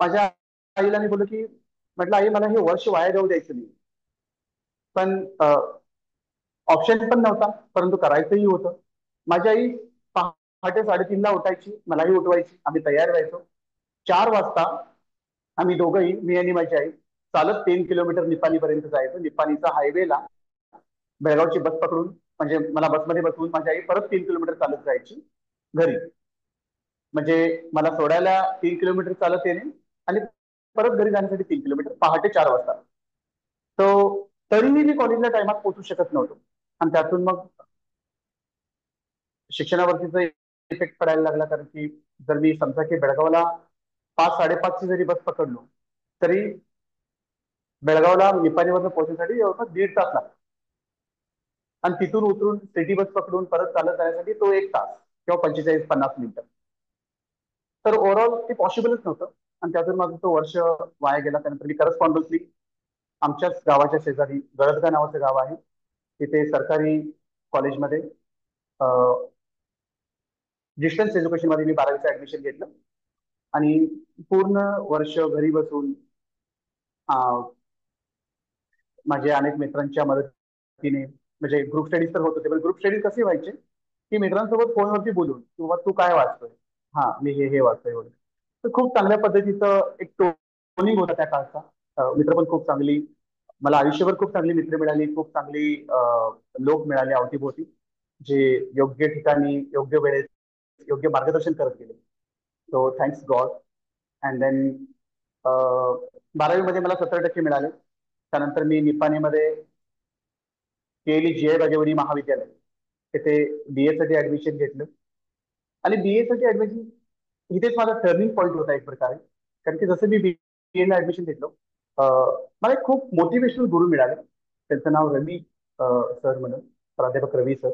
माझ्या आईला मी बोललो की, म्हटलं आई मला हे वर्ष वाया जाऊ द्यायचं नाही. पण ऑप्शन पण नव्हता, परंतु करायचंही होतं. माझी आई पहाटे 3:30ला उठायची, मलाही उठवायची, आम्ही तयार व्हायचो. 4 वाजता आम्ही दोघंही, मी आणि माझी आई, चालत 3 किलोमीटर निपाणीपर्यंत जायचो. निपाणीचा हायवेला बेळगावची बस पकडून, म्हणजे मला बसमध्ये बसवून माझी आई परत 3 किलोमीटर चालत जायची घरी. म्हणजे मला सोडायला 3 किलोमीटर चालत येणे आणि परत घरी जाण्यासाठी 3 किलोमीटर, पहाटे 4 वाजता. तो तरीही मी कॉलेजला टायमात पोहोचू शकत नव्हतो. आणि त्यातून मग शिक्षणावरतीचा इफेक्ट पडायला लागला, कारण की जर मी समजा की बेळगावला 5-5:30ची जरी बस पकडलो, तरी बेळगावला निपाणीवरनं पोहोचण्यासाठी जवळपास 1.5 तास लागतो. आणि तिथून उतरून सिटी बस पकडून परत चालत जाण्यासाठी तो 1 तास किंवा 45-50 मिनिटं. तर ओव्हरऑल ते पॉसिबलच नव्हतं. आणि त्यातून माझं तो वर्ष वाया गेला. त्यानंतर मी करस्पॉन्डन्सली आमच्याच गावाच्या शेजारी गळदगा नावाचं गाव आहे, तिथे सरकारी कॉलेजमध्ये डिस्टन्स एज्युकेशन मध्ये मी 12वीचं ऍडमिशन घेतलं. आणि पूर्ण वर्ष घरी बसून माझ्या अनेक मित्रांच्या मदतीने, म्हणजे ग्रुप स्टडीज तर होत होते, पण ग्रुप स्टडीज कसे व्हायचे की मित्रांसोबत फोनवरती बोलून, की बाबा तू काय वाचतोय, हा मी हे वाचतोय वगैरे. तर खूप चांगल्या पद्धतीचं एक टोनिंग होता त्या काळचा. मित्र पण खूप चांगली, मला आयुष्यभर खूप चांगली मित्र मिळाली, खूप चांगली लोक मिळाले अवतीभोवती, जे योग्य ठिकाणी योग्य वेळेत योग्य मार्गदर्शन करत गेले. So thanks God. And then 12वी मध्ये मला 70% मिळाले. त्यानंतर मी निपाणीमध्ये केली जी आय बागेवाडी महाविद्यालय, तिथे BA साठी ऍडमिशन घेतलं. आणि BA साठी ऍडमिशन, इथेच माझा टर्निंग पॉईंट होता एक प्रकारे, कारण की जसं मी BA ला ऍडमिशन घेतलं, मला एक खूप मोटिवेशनल गुरु मिळाले. त्यांचं नाव रवी सर म्हणून, प्राध्यापक रवी सर.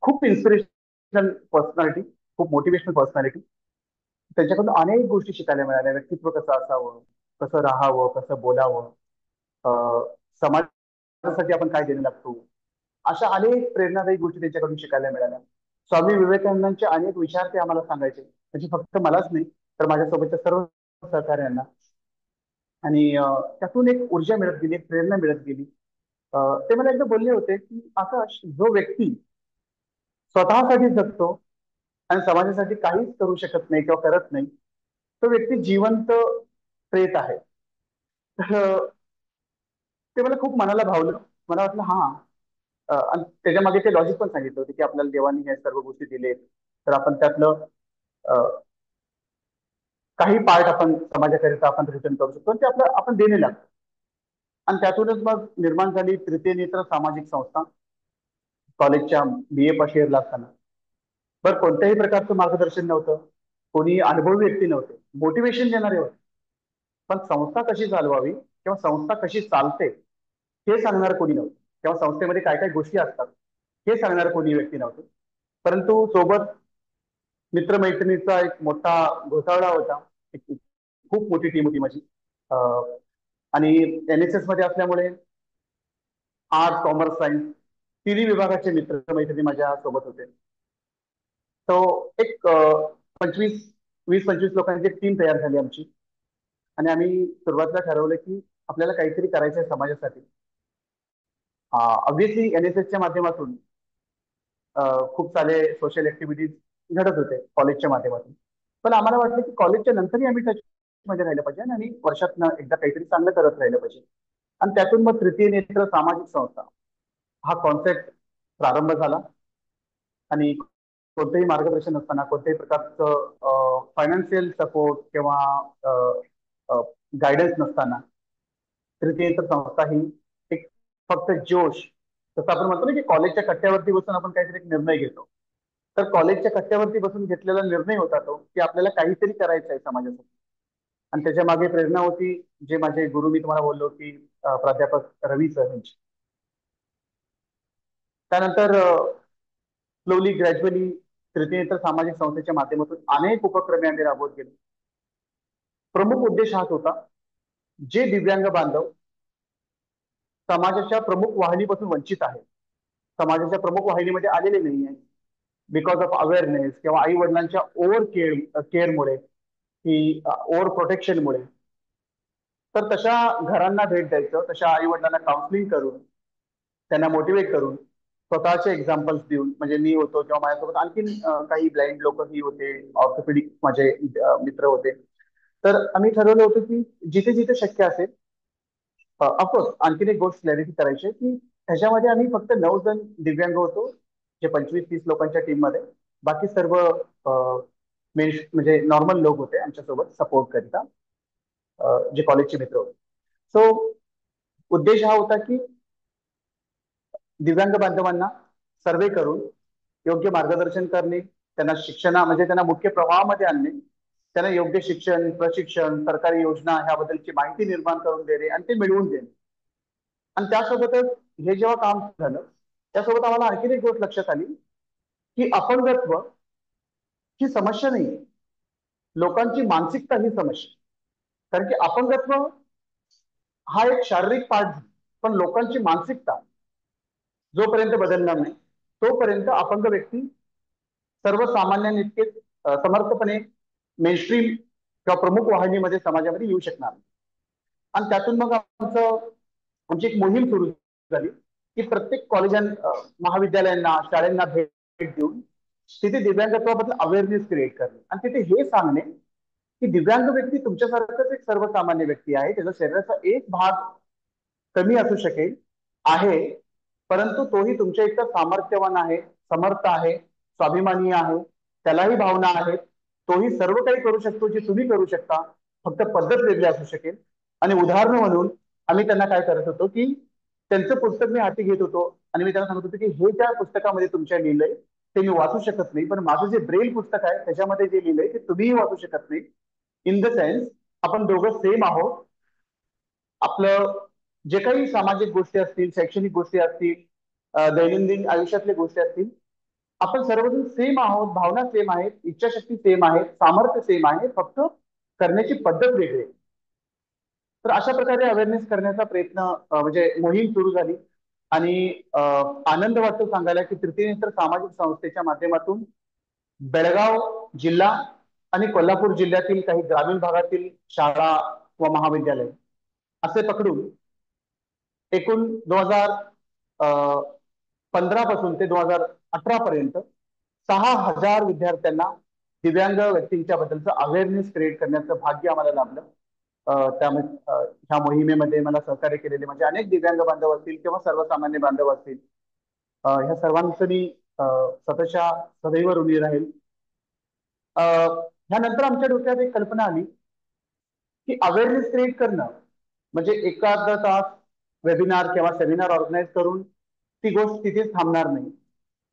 खूप इन्स्पिरेशनल पर्सनॅलिटी, खूप मोटिवेशनल पर्सनॅलिटी. त्यांच्याकडून अनेक गोष्टी शिकायला मिळाल्या. व्यक्तित्व कसं असावं, कसं राहावं, कसं बोलावं, समाजासाठी आपण काय देणं लागतो, अशा अनेक प्रेरणादायी गोष्टी त्यांच्याकडून शिकायला मिळाल्या. स्वामी विवेकानंदांचे अनेक विचार ते आम्हाला सांगायचे, म्हणजे फक्त मलाच नाही तर माझ्यासोबतच्या सर्व सहकार्यांना. आणि त्यातून एक ऊर्जा मिळत गेली, एक प्रेरणा मिळत गेली. ते मला एकदा बोलले होते की, आकाश, जो व्यक्ती स्वतःसाठी जगतो आणि समाजासाठी काहीच करू शकत नाही किंवा करत नाही, तो व्यक्ती जिवंत प्रेत आहे. तर ते मला खूप मनाला भावलं. मला वाटलं हा. आणि त्याच्या मागे ते लॉजिक पण सांगितलं होतं की आपल्याला देवानी हे सर्व गोष्टी दिलेत, तर आपण त्यातलं अ, काही पार्ट आपण समाजाकरिता आपण रिटर्न करू शकतो आणि ते आपलं आपण देणे लागतो. आणि त्यातूनच मग निर्माण झाली तृतीय नेत्र सामाजिक संस्था कॉलेजच्या BA फर्स्ट इयरला असताना. बरं, कोणत्याही प्रकारचं मार्गदर्शन नव्हतं, कोणी अनुभवी व्यक्ती नव्हते, मोटिवेशन देणारे होते, पण संस्था कशी चालवावी किंवा संस्था कशी चालते हे सांगणार कोणी नव्हतं, किंवा संस्थेमध्ये काय काय गोष्टी असतात हे सांगणार कोणी व्यक्ती नव्हते. परंतु सोबत मित्रमैत्रिणीचा एक मोठा घोटाळा होता. एक खूप मोठी टीम होती माझी. आणि NSS मध्ये असल्यामुळे आर्ट, कॉमर्स, सायन्स तिन्ही विभागाचे मित्रमैत्रिणी माझ्या सोबत होते. तो एक 20-25 लोकांची टीम तयार झाली आमची. आणि आम्ही सुरुवातीला ठरवलं की आपल्याला काहीतरी करायचं आहे समाजासाठी. ऑब्व्हियसली NSSच्या माध्यमातून खूप सारे सोशल ऍक्टिव्हिटीज घडत होते कॉलेजच्या माध्यमातून. पण आम्हाला वाटलं की कॉलेजच्या नंतरही आम्ही टच मध्ये राहिलं पाहिजे आणि वर्षातनं एकदा काहीतरी चांगलं करत राहिलं पाहिजे. आणि त्यातून मग तृतीय नेत्र सामाजिक संस्था हा कॉन्सेप्ट प्रारंभ झाला. आणि कोणतेही मार्गदर्शन नसताना, कोणत्याही प्रकारचं फायनान्शियल सपोर्ट किंवा गायडन्स नसताना तृतीय नेत्र संस्था ही एक फक्त जोश, जसं आपण म्हणतो ना की कॉलेजच्या कट्ट्यावरती बसून आपण काहीतरी एक निर्णय घेतो, तर कॉलेजच्या कट्ट्यावरती बसून घेतलेला निर्णय होता तो की आपल्याला काहीतरी करायचं आहे समाजासाठी. आणि त्याच्या मागे प्रेरणा होती जे माझे गुरु, मी तुम्हाला बोललो की प्राध्यापक रवी सर यांची. त्यानंतर स्लोली ग्रॅज्युअली तृतीय नेत्र सामाजिक संस्थेच्या माध्यमातून अनेक उपक्रमे आम्ही राबवत गेलो. प्रमुख उद्देश हाच होता, जे दिव्यांग बांधव समाजाच्या प्रमुख वाहिनीपासून वंचित आहेत, समाजाच्या प्रमुख वाहिनीमध्ये आलेले नाही आहे, बिकॉज ऑफ अवेअरनेस किंवा आई वडिलांच्या ओव्हर केअरमुळे की ओव्हर प्रोटेक्शनमुळे, तर तशा घरांना भेट द्यायचं, तशा आई वडिलांना काउन्सिलिंग करून, त्यांना मोटिवेट करून, स्वतःचे एक्झाम्पल्स देऊन, म्हणजे मी होतो किंवा माझ्यासोबत आणखीन काही ब्लाइंड लोकही होते, ऑर्थोपेडिक माझे मित्र होते. तर आम्ही ठरवलं होतं की जिथे जिथे शक्य असेल, ऑफकोर्स आणखीन एक गोष्ट क्लॅरिटी करायची आहे की ह्याच्यामध्ये आम्ही फक्त 9 जण दिव्यांग होतो, जे 25-30 लोकांच्या टीम मध्ये. बाकी सर्व म्हणजे नॉर्मल लोक होते आमच्यासोबत सपोर्ट करिता, जे कॉलेजचे मित्र होते. सो उद्देश हा होता की दिव्यांग बांधवांना सर्वे करून योग्य मार्गदर्शन करणे, त्यांना म्हणजे त्यांना मुख्य प्रवाहामध्ये आणणे, त्यांना योग्य शिक्षण, प्रशिक्षण, सरकारी योजना ह्याबद्दलची माहिती निर्माण करून देणे आणि ते मिळवून देणे. आणि त्यासोबतच हे जेव्हा काम झालं, त्यासोबत आम्हाला आणखीन एक गोष्ट लक्षात आली की अपंगत्व ही समस्या नाही, लोकांची मानसिकता ही समस्या. कारण की अपंगत्व हा एक शारीरिक पार्ट, पण लोकांची मानसिकता जोपर्यंत बदलणार नाही तोपर्यंत अपंग व्यक्ती सर्वसामान्यांइतकेच समर्थपणे मेनस्ट्रीम किंवा प्रमुख वाहिनीमध्ये समाजामध्ये येऊ शकणार. आणि त्यातून मग आमची एक मोहीम सुरू झाली की प्रत्येक महाविद्यालयांना, शाळांना भेट देऊन तिथे दिव्यांगत्वाबद्दल अवेअरनेस क्रिएट करणे आणि तिथे हे सांगणे की दिव्यांग व्यक्ती तुमच्यासारखंच एक सर्वसामान्य व्यक्ती आहे, त्याचा शरीराचा एक भाग कमी असू शकेल आहे, परंतु तोही तुमच्या इतका सामर्थ्यवान आहे, समर्थ आहे, स्वाभिमानी आहे, त्यालाही भावना आहेत, तोही सर्व काही करू शकतो जे तुम्ही करू शकता, फक्त पद्धत वेगळी असू शकेल. आणि उदाहरण म्हणून आम्ही त्यांना काय करत होतो की त्यांचं पुस्तक मी हाती घेत होतो आणि मी त्यांना सांगत होतो की हे ज्या पुस्तकामध्ये तुमच्या लिहिलंय ते मी वाचू शकत नाही, पण माझं जे ब्रेल पुस्तक आहे त्याच्यामध्ये जे लिहिलंय ते तुम्हीही वाचू शकत नाही. इन द सेन्स आपण दोघं सेम आहोत. आपलं जे काही सामाजिक गोष्टी असतील, शैक्षणिक गोष्टी असतील, दैनंदिन आयुष्यातल्या गोष्टी असतील, आपण सर्वजण सेम आहोत, भावना सेम आहेत, इच्छाशक्ती सेम आहे, सामर्थ्य सेम आहे, फक्त करण्याची पद्धत वेगळी आहे. तर अशा प्रकारे अवेअरनेस करण्याचा प्रयत्न म्हणजे मोहीम सुरू झाली. आणि आनंद वाटतो सांगायला की तृतीय नेत्र सामाजिक संस्थेच्या माध्यमातून बेळगाव जिल्हा आणि कोल्हापूर जिल्ह्यातील काही ग्रामीण भागातील शाळा व महाविद्यालय असे पकडून एकूण 2015 पासून ते 2018 पर्यंत 6,000 विद्यार्थ्यांना दिव्यांग व्यक्तींच्या बद्दलचं अवेअरनेस क्रिएट करण्याचं भाग्य आम्हाला लाभलं. त्यामध्ये ह्या मोहिमेमध्ये मला सहकार्य केलेले म्हणजे अनेक दिव्यांग बांधव असतील किंवा सर्वसामान्य बांधव असतील, ह्या सर्वांचं मी सततच्या सदैव ऋणी राहील. ह्यानंतर आमच्या डोक्यात एक कल्पना आली की अवेअरनेस क्रिएट करणं म्हणजे एखाद तास वेबिनार किंवा सेमिनार ऑर्गनाईज करून ती गोष्ट तिथेच थांबणार नाही.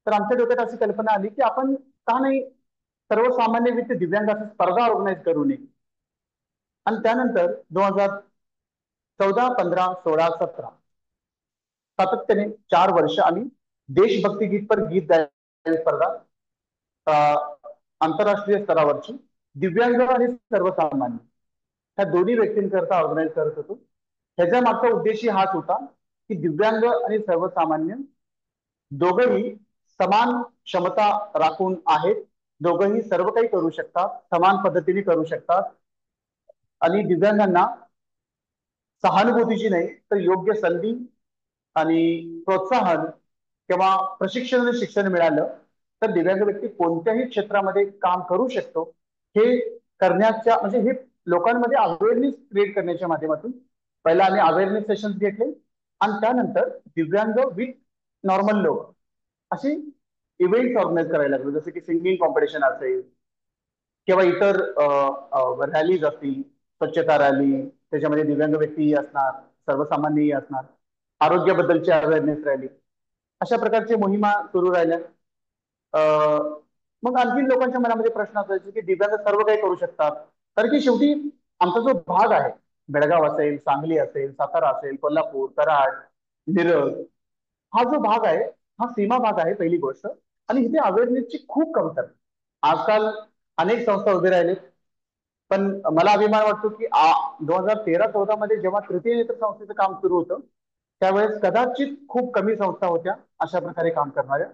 तर आमच्या डोक्यात अशी कल्पना आली की आपण का नाही सर्वसामान्य वित्त दिव्यांगाची स्पर्धा ऑर्गनाईज करू नये. आणि त्यानंतर 2014, 15, 16, 17 सातत्याने 4 वर्ष आम्ही देशभक्ती गीत पर गीत गायन स्पर्धा आंतरराष्ट्रीय स्तरावरची दिव्यांग आणि सर्वसामान्य ह्या दोन्ही व्यक्तींकरता ऑर्गनाईज करत होतो. ह्याच्या मागचा उद्देशही हाच होता की दिव्यांग आणि सर्वसामान्य दोघंही समान क्षमता राखून आहेत, दोघंही सर्व काही करू शकतात, समान पद्धतीने करू शकतात आणि दिव्यांगांना सहानुभूतीची नाही तर योग्य संधी आणि प्रोत्साहन किंवा प्रशिक्षण आणि शिक्षण मिळालं तर दिव्यांग व्यक्ती कोणत्याही क्षेत्रामध्ये काम करू शकतो हे करण्याच्या म्हणजे हे लोकांमध्ये अवेअरनेस क्रिएट करण्याच्या माध्यमातून पहिला आम्ही अवेअरनेस सेशन्स घेतले आणि त्यानंतर दिव्यांग विथ नॉर्मल लोक अशी इव्हेंट्स ऑर्गनाईज करायला लागलो, जसे की सिंगिंग कॉम्पिटिशन असेल किंवा इतर रॅलीज असतील, स्वच्छता रॅली, त्याच्यामध्ये दिव्यांग व्यक्तीही असणार, सर्वसामान्यही असणार, आरोग्याबद्दलची अवेअरनेस रॅली, अशा प्रकारच्या मोहिमा सुरू राहिल्या. मग आणखी लोकांच्या मनामध्ये प्रश्न असायचे की दिव्यांग सर्व काही करू शकतात, कारण की शेवटी आमचा जो भाग आहे बेळगाव असेल, सांगली असेल, सातारा असेल, कोल्हापूर, कराड, मिरज, हा जो भाग आहे हा सीमा भाग आहे पहिली गोष्ट. आणि इथे अवेअरनेसची खूप कमतरता. आजकाल अनेक संस्था उभे राहिलेत, पण मला अभिमान वाटतो की 2013-14 मध्ये जेव्हा तृतीय नेत्र संस्थेचं काम सुरू होतं त्यावेळेस कदाचित खूप कमी संस्था होत्या अशा प्रकारे काम करणाऱ्या.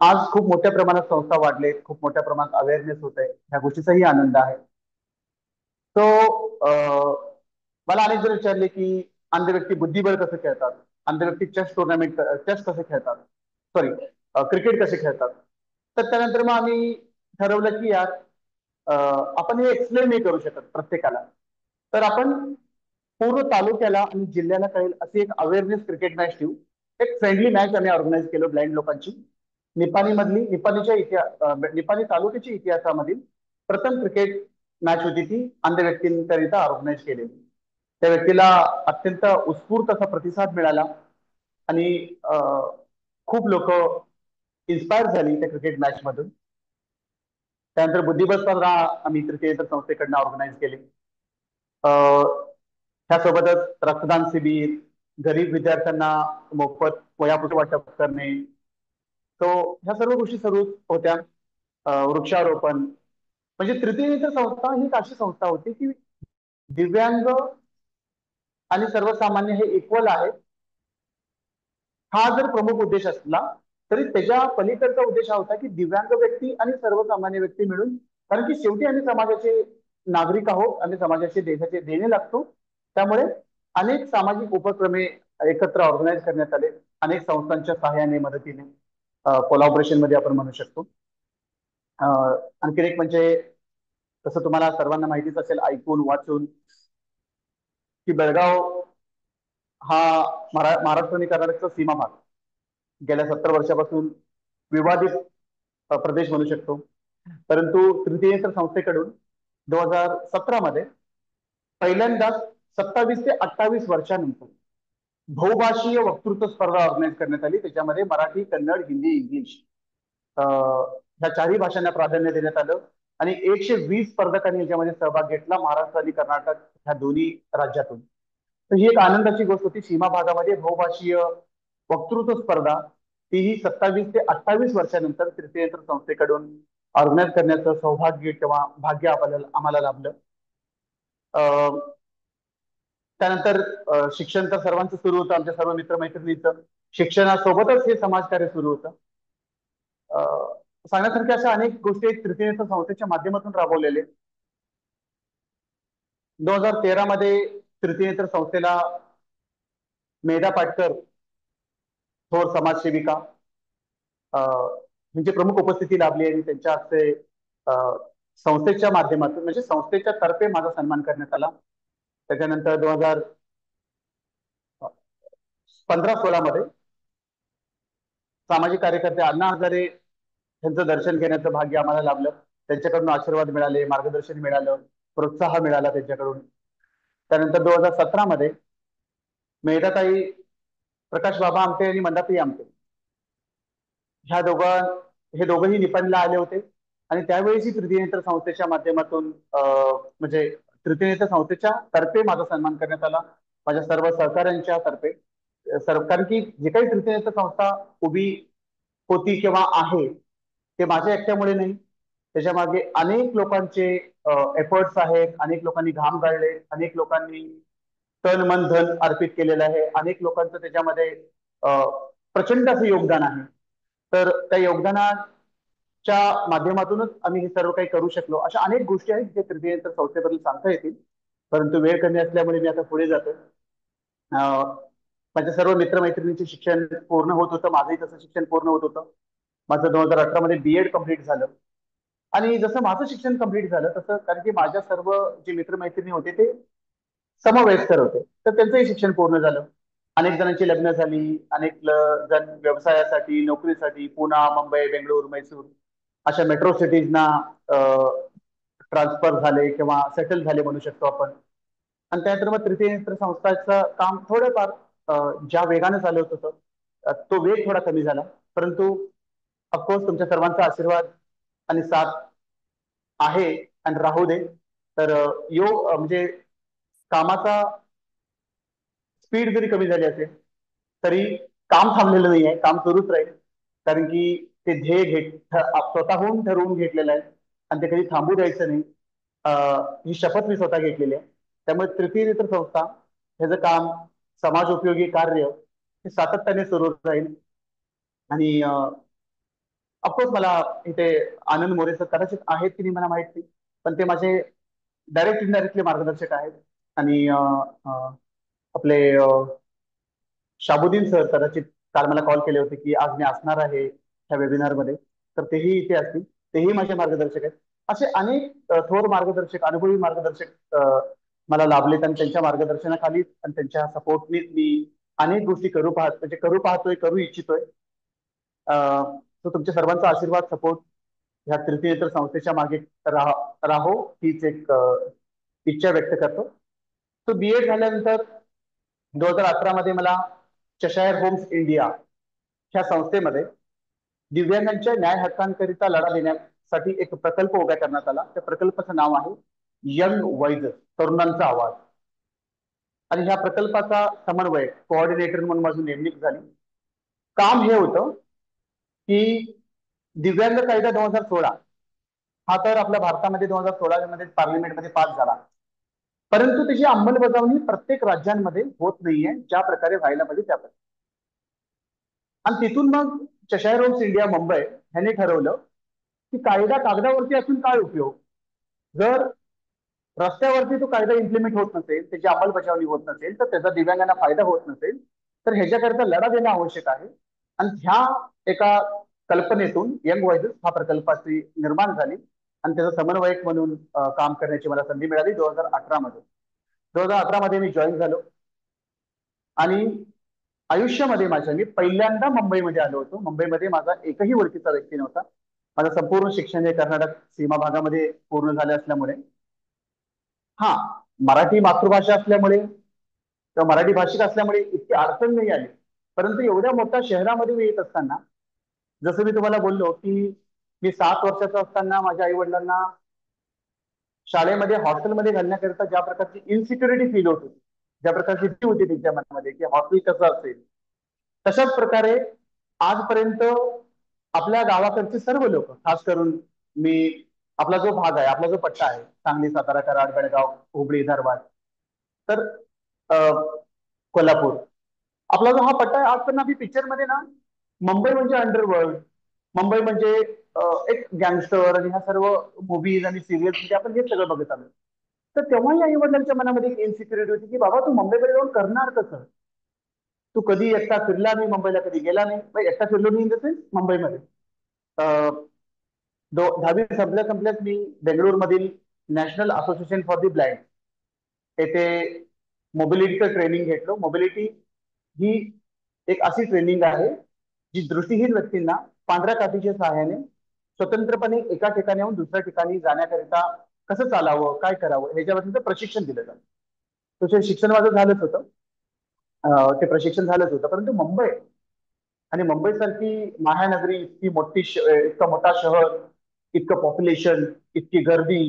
आज खूप मोठ्या प्रमाणात संस्था वाढलेत, खूप मोठ्या प्रमाणात अवेअरनेस होत आहे, ह्या गोष्टीचाही आनंद आहे. तो मला अनेक जण विचारले की अंध व्यक्ती बुद्धिबळ कसं खेळतात, अंध व्यक्ती चेस टुर्नामेंट चेस कसे खेळतात, सॉरी क्रिकेट कसे खेळतात. तर त्यानंतर मग आम्ही ठरवलं की यार आपण हे एक्सप्लेन नाही करू शकत प्रत्येकाला, तर आपण पूर्ण तालुक्याला आणि जिल्ह्याला कळेल अशी एक अवेअरनेस क्रिकेट मॅच ठेवू. एक फ्रेंडली मॅच आम्ही ऑर्गनाईज केलो ब्लाइंड लोकांची. निपाणी तालुक्याच्या इतिहासामधील प्रथम क्रिकेट मॅच होती ती अंध व्यक्तींकरिता ऑर्गनाईज केलेली. त्या व्यक्तीला अत्यंत उत्स्फूर्त असा प्रतिसाद मिळाला आणि खूप लोक इन्स्पायर झाली त्या क्रिकेट मॅच मधून. त्यानंतर बुद्धिबळ स्पर्धा आम्ही तृतीय संस्थेकडनं ऑर्गनाईज केली. त्यासोबतच रक्तदान शिबिर, गरीब विद्यार्थ्यांना मोफत वह्या वाटप करणे, तो ह्या सर्व गोष्टी सुरू होत्या. वृक्षारोपण म्हणजे तृतीय नेत्र संस्था ही एक अशी संस्था होती की दिव्यांग आणि सर्वसामान्य हे इक्वल आहेत हा जर प्रमुख उद्देश असला तरी त्याच्या पलीकडचा उद्देश हा होता की दिव्यांग व्यक्ती आणि सर्वसामान्य व्यक्ती मिळून, कारण की शेवटी आम्ही समाजाचे नागरिक आहोत आणि समाजाचे देशाचे देणे लागतो, त्यामुळे अनेक सामाजिक उपक्रमे एकत्र ऑर्गनाईज करण्यात आले अनेक संस्थांच्या सहाय्याने, मदतीने, कोलॅबोरेशन मध्ये आपण म्हणू शकतो. आणखी एक म्हणजे तसं तुम्हाला सर्वांना माहितीच असेल ऐकून वाचून की बेळगाव हा महाराष्ट्र आणि कर्नाटकचा सीमा भाग गेल्या 70 वर्षापासून विवादित प्रदेश म्हणू शकतो. परंतु तृतीय नेत्र संस्थेकडून 2017 मध्ये पहिल्यांदाच 27 ते 28 वर्षानंतर बहुभाषीय वक्तृत्व स्पर्धा ऑर्गनाईज करण्यात आली. त्याच्यामध्ये मराठी, कन्नड, हिंदी, इंग्लिश ह्या चारही भाषांना प्राधान्य देण्यात आलं आणि 120 स्पर्धकांनी याच्यामध्ये सहभाग घेतला महाराष्ट्र आणि कर्नाटक ह्या दोन्ही राज्यातून. तर ही एक आनंदाची गोष्ट होती. सीमा भागामध्ये बहुभाषीय वक्तृत्व स्पर्धा तीही 27 ते 28 वर्षानंतर तृतीय नेत्र संस्थेकडून ऑर्गनाईज करण्याचं सौभाग्य किंवा भाग्य आम्हाला लाभलं. त्यानंतर शिक्षण तर सर्वांचं सुरू होतं, आमच्या सर्व मित्रमैत्रिणींचं शिक्षणासोबतच हे समाजकार्य सुरू होतं. सांगण्यासारख्या अशा अनेक गोष्टी तृतीय नेत्र संस्थेच्या माध्यमातून राबवलेले. 2013 मध्ये तृतीय नेत्र संस्थेला मेधा पाटकर थोर समाजसेविका म्हणजे प्रमुख उपस्थिती लाभली आणि त्यांच्या हस्ते संस्थेच्या माध्यमातून म्हणजे संस्थेच्या तर्फे माझा सन्मान करण्यात आला. त्याच्यानंतर 2015-16 मध्ये सामाजिक कार्यकर्ते अण्णा हजारे यांचं दर्शन घेण्याचं भाग्य आम्हाला लाभलं. त्यांच्याकडून आशीर्वाद मिळाले, मार्गदर्शन मिळालं, प्रोत्साहन मिळाला त्यांच्याकडून. त्यानंतर 2017 मध्ये मेधाताई, प्रकाश बाबा आमटे आणि मंदाताई आमटे हे दोघंही निपणला आले होते आणि त्यावेळेसही तृतीय नेत्र संस्थेच्या माध्यमातून म्हणजे तृतीय नेत्र संस्थेच्या तर्फे माझा सन्मान करण्यात आला, माझ्या सर्व सहकाऱ्यांच्या तर्फे. कारण की जे काही तृतीय नेत्र संस्था उभी होती किंवा आहे ते माझ्या एकट्यामुळे नाही, त्याच्या मागे अनेक लोकांचे एफर्ट्स आहेत, अनेक लोकांनी घाम गाळले, अनेक लोकांनी तन मन धन अर्पित केलेलं आहे, अनेक लोकांचं त्याच्यामध्ये प्रचंड असं योगदान आहे. तर त्या योगदानाच्या माध्यमातूनच आम्ही हे सर्व काही करू शकलो. अशा अनेक गोष्टी आहेत जे तृतीय नेत्र संस्थेबद्दल सांगता येतील, परंतु वेळ कमी असल्यामुळे मी आता पुढे जातो. माझ्या सर्व मित्रमैत्रिणींचे शिक्षण पूर्ण होत होतं, माझंही तसं शिक्षण पूर्ण होत होतं. माझं 2018 मध्ये बीएड कम्प्लीट झालं. आणि जसं माझं शिक्षण कम्प्लीट झालं तसं, कारण की माझ्या सर्व जे मित्रमैत्रिणी होते ते समवयस्कर होते, तर त्यांचंही शिक्षण पूर्ण झालं. अनेक जणांची लग्न झाली, अनेक जण व्यवसायासाठी, नोकरीसाठी पुणा, मुंबई, बेंगळूर, मैसूर अशा मेट्रो सिटीजना ट्रान्सफर झाले किंवा सेटल झाले म्हणू शकतो आपण. आणि त्यानंतर मग तृतीय नेत्र संस्थाचं काम थोडंफार ज्या वेगानं चालत होतं तो वेग थोडा कमी झाला, परंतु ऑफकोर्स तुमच्या सर्वांचा आशीर्वाद आणि साथ आहे आणि राहू दे. तर म्हणजे कामाचा स्पीड जरी कमी झाली असेल तरी काम थांबलेलं नाही आहे, काम सुरूच राहील. कारण की ते ध्येय स्वतःहून ठरवून घेतलेलं आहे आणि ते कधी थांबू द्यायचं नाही, ही शपथ मी स्वतः घेतलेली आहे. त्यामुळे तृतीय नेत्र संस्था ह्याचं काम, समाज उपयोगी कार्य हे सातत्याने सुरू राहील. आणि ऑफकोर्स मला इथे आनंद मोरे सर कदाचित आहेत की नाही मला माहित नाही, पण ते माझे डायरेक्ट इनडायरेक्टली मार्गदर्शक आहेत. आणि आपले शाबुद्दीन सर कदाचित काल मला कॉल केले होते की आज मी असणार आहे ह्या वेबिनार मध्ये, तर तेही इथे असतील, तेही माझे मार्गदर्शक आहेत. असे अनेक थोर मार्गदर्शक, अनुभवी मार्गदर्शक मला लाभलेत आणि त्यांच्या मार्गदर्शनाखाली आणि त्यांच्या सपोर्टने मी अनेक गोष्टी करू इच्छितोय. तो तुमच्या सर्वांचा आशीर्वाद, सपोर्ट ह्या तृतीय नेत्र संस्थेच्या मागे राहो हीच एक इच्छा व्यक्त करतो. तो बीएड झाल्यानंतर 2018 मध्ये मला चशायर होम्स इंडिया ह्या संस्थेमध्ये दिव्यांगांच्या न्याय हक्कांकरिता लढा देण्यासाठी एक प्रकल्प उभा करण्यात आला. त्या प्रकल्पाचं नाव आहे यंग व्हॉइसेस, तरुणांचा आवाज. आणि ह्या प्रकल्पाचा समन्वय कोऑर्डिनेटर म्हणून माझी नेमणूक झाली. काम हे होतं की दिव्यांग कायदा 2016 हा तर आपल्या भारतामध्ये 2016 मध्ये पार्लिमेंटमध्ये पास झाला, परंतु त्याची अंमलबजावणी प्रत्येक राज्यांमध्ये होत नाहीये ज्या प्रकारे व्हायला पाहिजे त्या प्रकारे. आणि तिथून मग चशायर होम्स इंडिया मुंबई ह्याने ठरवलं की कायदा कागदावरती असून काय उपयोग, जर रस्त्यावरती तो कायदा इम्प्लिमेंट होत नसेल, त्याची अंमलबजावणी होत नसेल, तर त्याचा दिव्यांगांना फायदा होत नसेल, तर ह्याच्याकरता लढा देणं आवश्यक आहे. आणि ह्या एका कल्पनेतून यंग व्हॉइसेस हा प्रकल्पाची निर्माण झाली आणि त्याचा समन्वयक म्हणून काम करण्याची मला संधी मिळाली 2018 मध्ये. 2018 मध्ये मी जॉईन झालो आणि आयुष्यामध्ये मी पहिल्यांदा मुंबईमध्ये आलो होतो. मुंबईमध्ये माझा एकही ओळखीचा व्यक्ती नव्हता. माझं संपूर्ण शिक्षण हे कर्नाटक सीमा भागामध्ये पूर्ण झाले असल्यामुळे, हा मराठी मातृभाषा असल्यामुळे किंवा मराठी भाषिक असल्यामुळे इतकी अडचण नाही आली. परंतु एवढ्या मोठ्या शहरामध्ये मी येत असताना, जसं मी तुम्हाला बोललो की मी 7 वर्षाचा असताना माझ्या आई वडिलांना शाळेमध्ये हॉस्टेलमध्ये घालण्याकरिता ज्या प्रकारची इन्सिक्युरिटी फील होती, ज्या प्रकारची भीती होती त्यांच्या मनामध्ये की हॉस्टेल कसं असेल, तशाच प्रकारे आजपर्यंत आपल्या गावाकडचे सर्व लोक, खास करून मी आपला जो भाग आहे, आपला जो पट्टा आहे, सांगली, सातारा, कराड, बेळगाव, हुबळी, धारवाड, तर कोल्हापूर, आपला जो हा पट्टा आहे, आजपर्यंत आम्ही पिक्चरमध्ये ना मुंबई म्हणजे अंडरवर्ल्ड, मुंबई म्हणजे एक गँगस्टर आणि ह्या सर्व मूवीज आणि सिरियल्स मध्ये आपण हे सगळं बघत आलो. तर तेव्हाही आई वडिलांच्या मनामध्ये एक इन्सिक्युरिटी होती की बाबा तू मुंबईमध्ये जाऊन करणार कसं, तू कधी एकटा फिरला नाही मुंबईला, कधी गेला नाही. एकटा फिरलो नाही इन द सेन्स मुंबईमध्ये. 10वी संपल्यास मी बेंगळूर मधील national association for the blind येथे मोबिलिटीचं ट्रेनिंग घेतलं. मोबिलिटी ही एक अशी ट्रेनिंग आहे जी दृष्टीहीन व्यक्तींना पांढऱ्या काठीच्या सहाय्याने स्वतंत्रपणे एका ठिकाणाहून दुसऱ्या ठिकाणी जाण्याकरिता कसं चालावं, काय करावं ह्याच्यावरचं प्रशिक्षण दिलं जातं. तसे शिक्षण माझं झालंच होतं. ते प्रशिक्षण झालंच होतं. परंतु मुंबई आणि मुंबईसारखी महानगरी, इतकं मोठा शहर, इतकं पॉप्युलेशन, इतकी गर्दी,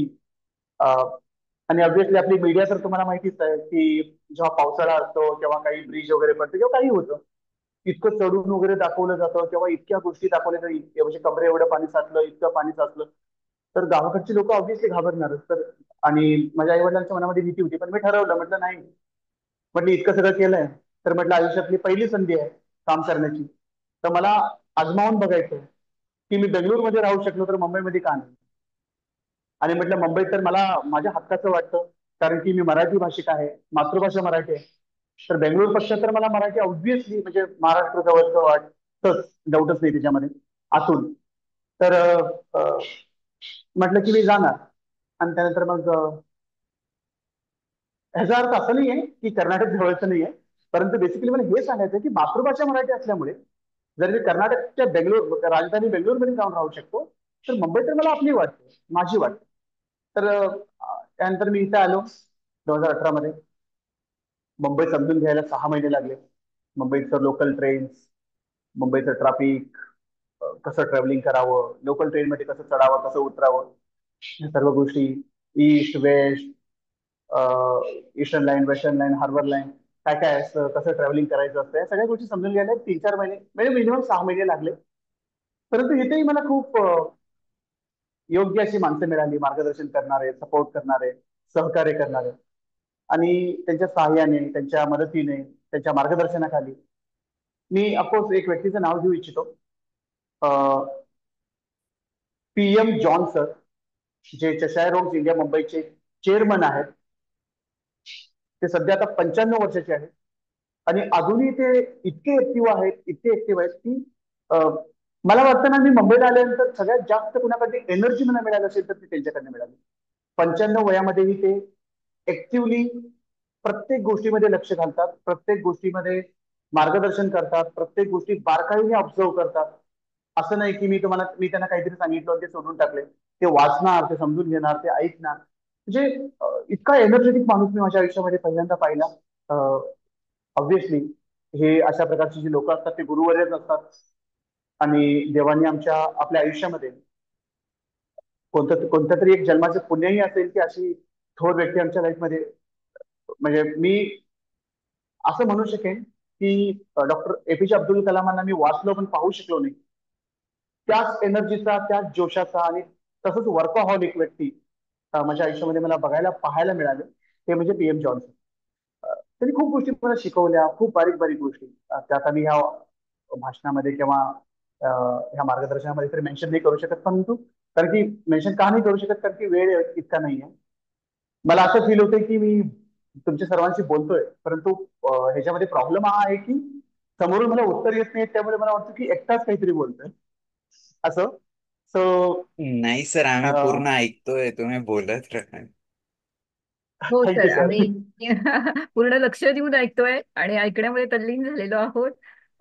आणि ऑब्व्हियसली आपली मीडिया तर तुम्हाला माहितीच आहे की जेव्हा पावसाळा असतो तेव्हा काही ब्रिज वगैरे पडते किंवा काही होतं, इतकं चढून वगैरे दाखवलं जातं तेव्हा इतक्या गोष्टी दाखवल्या तर म्हणजे कमरे एवढं पाणी साचलं, इतकं पाणी साचलं, तर गावाकडची लोक ऑब्व्हियसली घाबरणारच. तर आणि माझ्या आई वडिलांच्या मनामध्ये भीती होती, पण मी ठरवलं, म्हटलं नाही, म्हटलं इतकं सगळं केलंय तर म्हटलं आयुष्यातली पहिली संधी आहे काम करण्याची, तर मला आजमावून बघायचं की मी बेंगळुरूमध्ये राहू शकलो तर मुंबईमध्ये का नाही. आणि म्हटलं मुंबईत तर मला माझ्या हक्काचं वाटतं, कारण की मी मराठी भाषिक आहे, मातृभाषा मराठी आहे. तर बेंगळुरूपेक्षा तर मला मराठी ऑब्व्हियसली म्हणजे महाराष्ट्र जवळचं वाटतंच, डाऊटच नाही त्याच्यामध्ये आतून. तर म्हटलं की मी जाणार. आणि त्यानंतर मग ह्याचा अर्थ असं नाहीये की कर्नाटक जवळचं नाहीये, परंतु बेसिकली मला हे सांगायचं की मातृभाषा मराठी असल्यामुळे जर मी कर्नाटकच्या राजधानी बेंगळुरूमध्ये जाऊन राहू शकतो, तर मुंबई तर मला आपली वाटते, माझी वाटते. तर त्यानंतर मी इथे आलो 2018 मध्ये. मुंबई समजून घ्यायला 6 महिने लागले. मुंबईचं लोकल ट्रेन्स, मुंबईचं ट्रॅफिक, कसं ट्रॅव्हलिंग करावं, लोकल ट्रेनमध्ये कसं चढावं, कसं उतरावं, या सर्व गोष्टी, east west, eastern line, western line, harbour line, काय काय असतं, कसं ट्रॅव्हलिंग करायचं असतं, या सगळ्या गोष्टी समजून घ्यायला 3-4 महिने म्हणजे मिनिमम 6 महिने लागले. परंतु इथेही मला खूप योग्य अशी माणसं मिळाली, मार्गदर्शन करणारे, सपोर्ट करणारे, सहकार्य करणारे. आणि त्यांच्या सहाय्याने, त्यांच्या मदतीने, त्यांच्या मार्गदर्शनाखाली मी अफकोर्स एक व्यक्तीचं नाव घेऊ इच्छितो. PM जॉन सर, जे चशायर होम्स इंडिया मुंबईचे चेअरमन आहेत. ते सध्या आता 95 वर्षाचे आहेत आणि अजूनही ते इतके ऍक्टिव्ह आहेत, इतके ऍक्टिव्ह आहेत की मला वाटतं ना, मी मुंबईला आल्यानंतर सगळ्यात जास्त कुणाकडे एनर्जी मला मिळाली असेल तर ती त्यांच्याकडनं मिळाली. 95 वयामध्येही ते ऍक्टिव्हली प्रत्येक गोष्टीमध्ये लक्ष घालतात, प्रत्येक गोष्टीमध्ये मार्गदर्शन करतात, प्रत्येक गोष्टी बारकाईने ऑब्झर्व करतात. असं नाही की मी त्यांना काहीतरी सांगितलं ते सोडून टाकले. ते वाचणार, ते समजून घेणार, ते ऐकणार. म्हणजे इतका एनर्जेटिक माणूस मी माझ्या आयुष्यामध्ये पहिल्यांदा पाहिला. ऑब्व्हियसली हे अशा प्रकारची जी लोक असतात ते गुरुवर्यच असतात. आणि देवाने आपल्या आयुष्यामध्ये कोणत्या तरी एक जन्माचं पुण्यही असेल की अशी थोर व्यक्ती आमच्या लाईफमध्ये, म्हणजे मी असं म्हणू शकेन की डॉक्टर APJ अब्दुल कलामांना मी वाचलो पण पाहू शकलो नाही. त्याच एनर्जीचा, त्याच जोशाचा आणि तसंच वर्कहॉलिक व्यक्ती माझ्या आयुष्यामध्ये मला पाहायला मिळाले, ते म्हणजे PM जॉन्सन. त्यांनी खूप गोष्टी मला शिकवल्या, खूप बारीक बारीक गोष्टी. त्यात आम्ही ह्या भाषणामध्ये किंवा ह्या मार्गदर्शनामध्ये तरी मेन्शन नाही करू शकत, परंतु कारण की मेन्शन का नाही करू शकत, कारण की वेळ इतका नाहीये. मला असं फील होतंय की मी तुमच्या सर्वांशी बोलतोय, परंतु ह्याच्यामध्ये प्रॉब्लेम हा आहे की समोरून मला उत्तर येत नाही, त्यामुळे मला वाटतं की एकटाच काहीतरी बोलतोय असं. सो नाही सर, आम्ही पूर्ण ऐकतोय, तुम्ही बोलत राहा. हो थँक्यू सर, सर. आम्ही पूर्ण लक्ष देऊन ऐकतोय आणि ऐकण्यामध्ये तल्लीन झालेलो आहोत.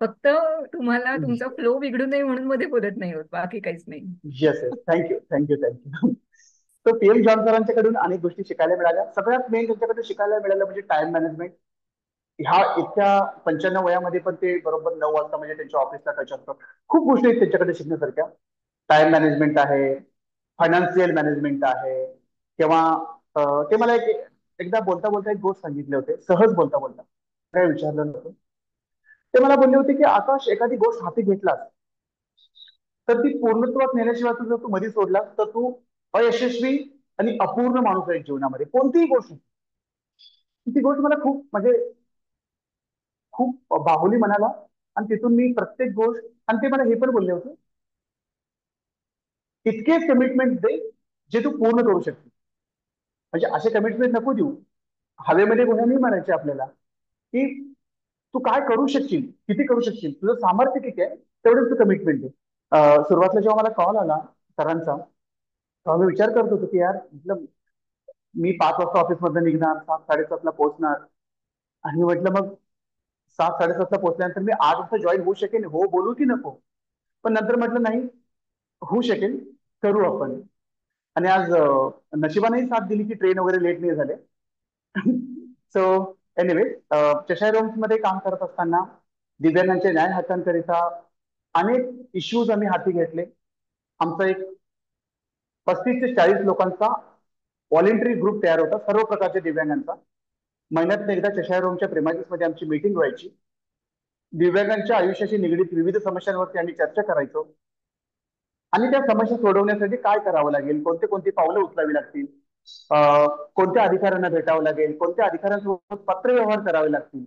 फक्त तुम्हाला तुमचा फ्लो बिघडू नये म्हणून मध्ये बोलत नाही होत, बाकी काहीच नाही. Yes yes, thank you thank you thank you. तर PM जॉन सरांच्याकडून अनेक गोष्टी शिकायला मिळाल्या. सगळ्यात मेन त्यांच्याकडे शिकायला मिळालं म्हणजे टाइम मॅनेजमेंट. ह्या इतक्या 95 वयामध्ये पण ते बरोबर 9 वाजता म्हणजे त्यांच्या ऑफिसला टच असतात. खूप गोष्टी आहेत त्यांच्याकडे शिकण्यासारख्या. टाइम मॅनेजमेंट आहे, फायनान्शियल मॅनेजमेंट आहे, किंवा ते मला एकदा बोलता बोलता एक गोष्ट सांगितले होते, सहज बोलता बोलता काय विचारलं नव्हतं. ते मला बोलले होते की आकाश, एखादी गोष्ट हाती घेतलास तर ती पूर्णत्वात नेल्याशिवाय जर तू मध्ये सोडलास तर तू अयशस्वी आणि अपूर्ण माणूस आहे जीवनामध्ये, कोणतीही गोष्ट. ती गोष्ट मला खूप म्हणजे खूप बाहुली म्हणाला. आणि तिथून मी प्रत्येक गोष्ट, आणि ते मला हे पण बोलले होते, इतके कमिटमेंट दे जे तू पूर्ण करू शकते. म्हणजे असे कमिटमेंट नको देऊ, हवेमध्ये गुन्हे नाही मारायचे आपल्याला, की तू काय करू शकशील, किती करू शकशील, तुझं सामर्थ्य किती आहे तेवढेच तू कमिटमेंट दे. सुरुवातीला जेव्हा मला कॉल आला सरांचा, तेव्हा मी विचार करत होतो की यार, म्हटलं मी 5 वाजता ऑफिसमधून निघणार, 7, 7:30ला पोहोचणार. आणि म्हटलं मग 7, 7:30ला पोहोचल्यानंतर मी 8 वाजता जॉईन होऊ शकेन, हो बोलू की नको? पण नंतर म्हटलं नाही, होऊ शकेल, करू आपण. आणि आज नशिबानेही साथ दिली की ट्रेन वगैरे लेट नाही झाले. सो एनिवे, चशायर होम्स मध्ये काम करत असताना दिव्यांगांच्या न्याय हक्कांकरिता अनेक इश्यूज आम्ही हाती घेतले. आमचा एक 35 ते 40 लोकांचा व्हॉलेंटरी ग्रुप तयार होता, सर्व प्रकारच्या दिव्यांगांचा. महिन्यात एकदा चशायर होमच्या प्रेमाइसेस मध्ये आमची मीटिंग व्हायची. दिव्यांगांच्या आयुष्याशी निगडीत विविध समस्यांवरती आम्ही चर्चा करायचो आणि त्या समस्या सोडवण्यासाठी काय करावं लागेल, कोणते कोणती पावलं उचलावी लागतील, कोणत्या अधिकाऱ्यांना भेटावं लागेल, कोणत्या अधिकाऱ्यांसोबत पत्रव्यवहार करावे लागतील,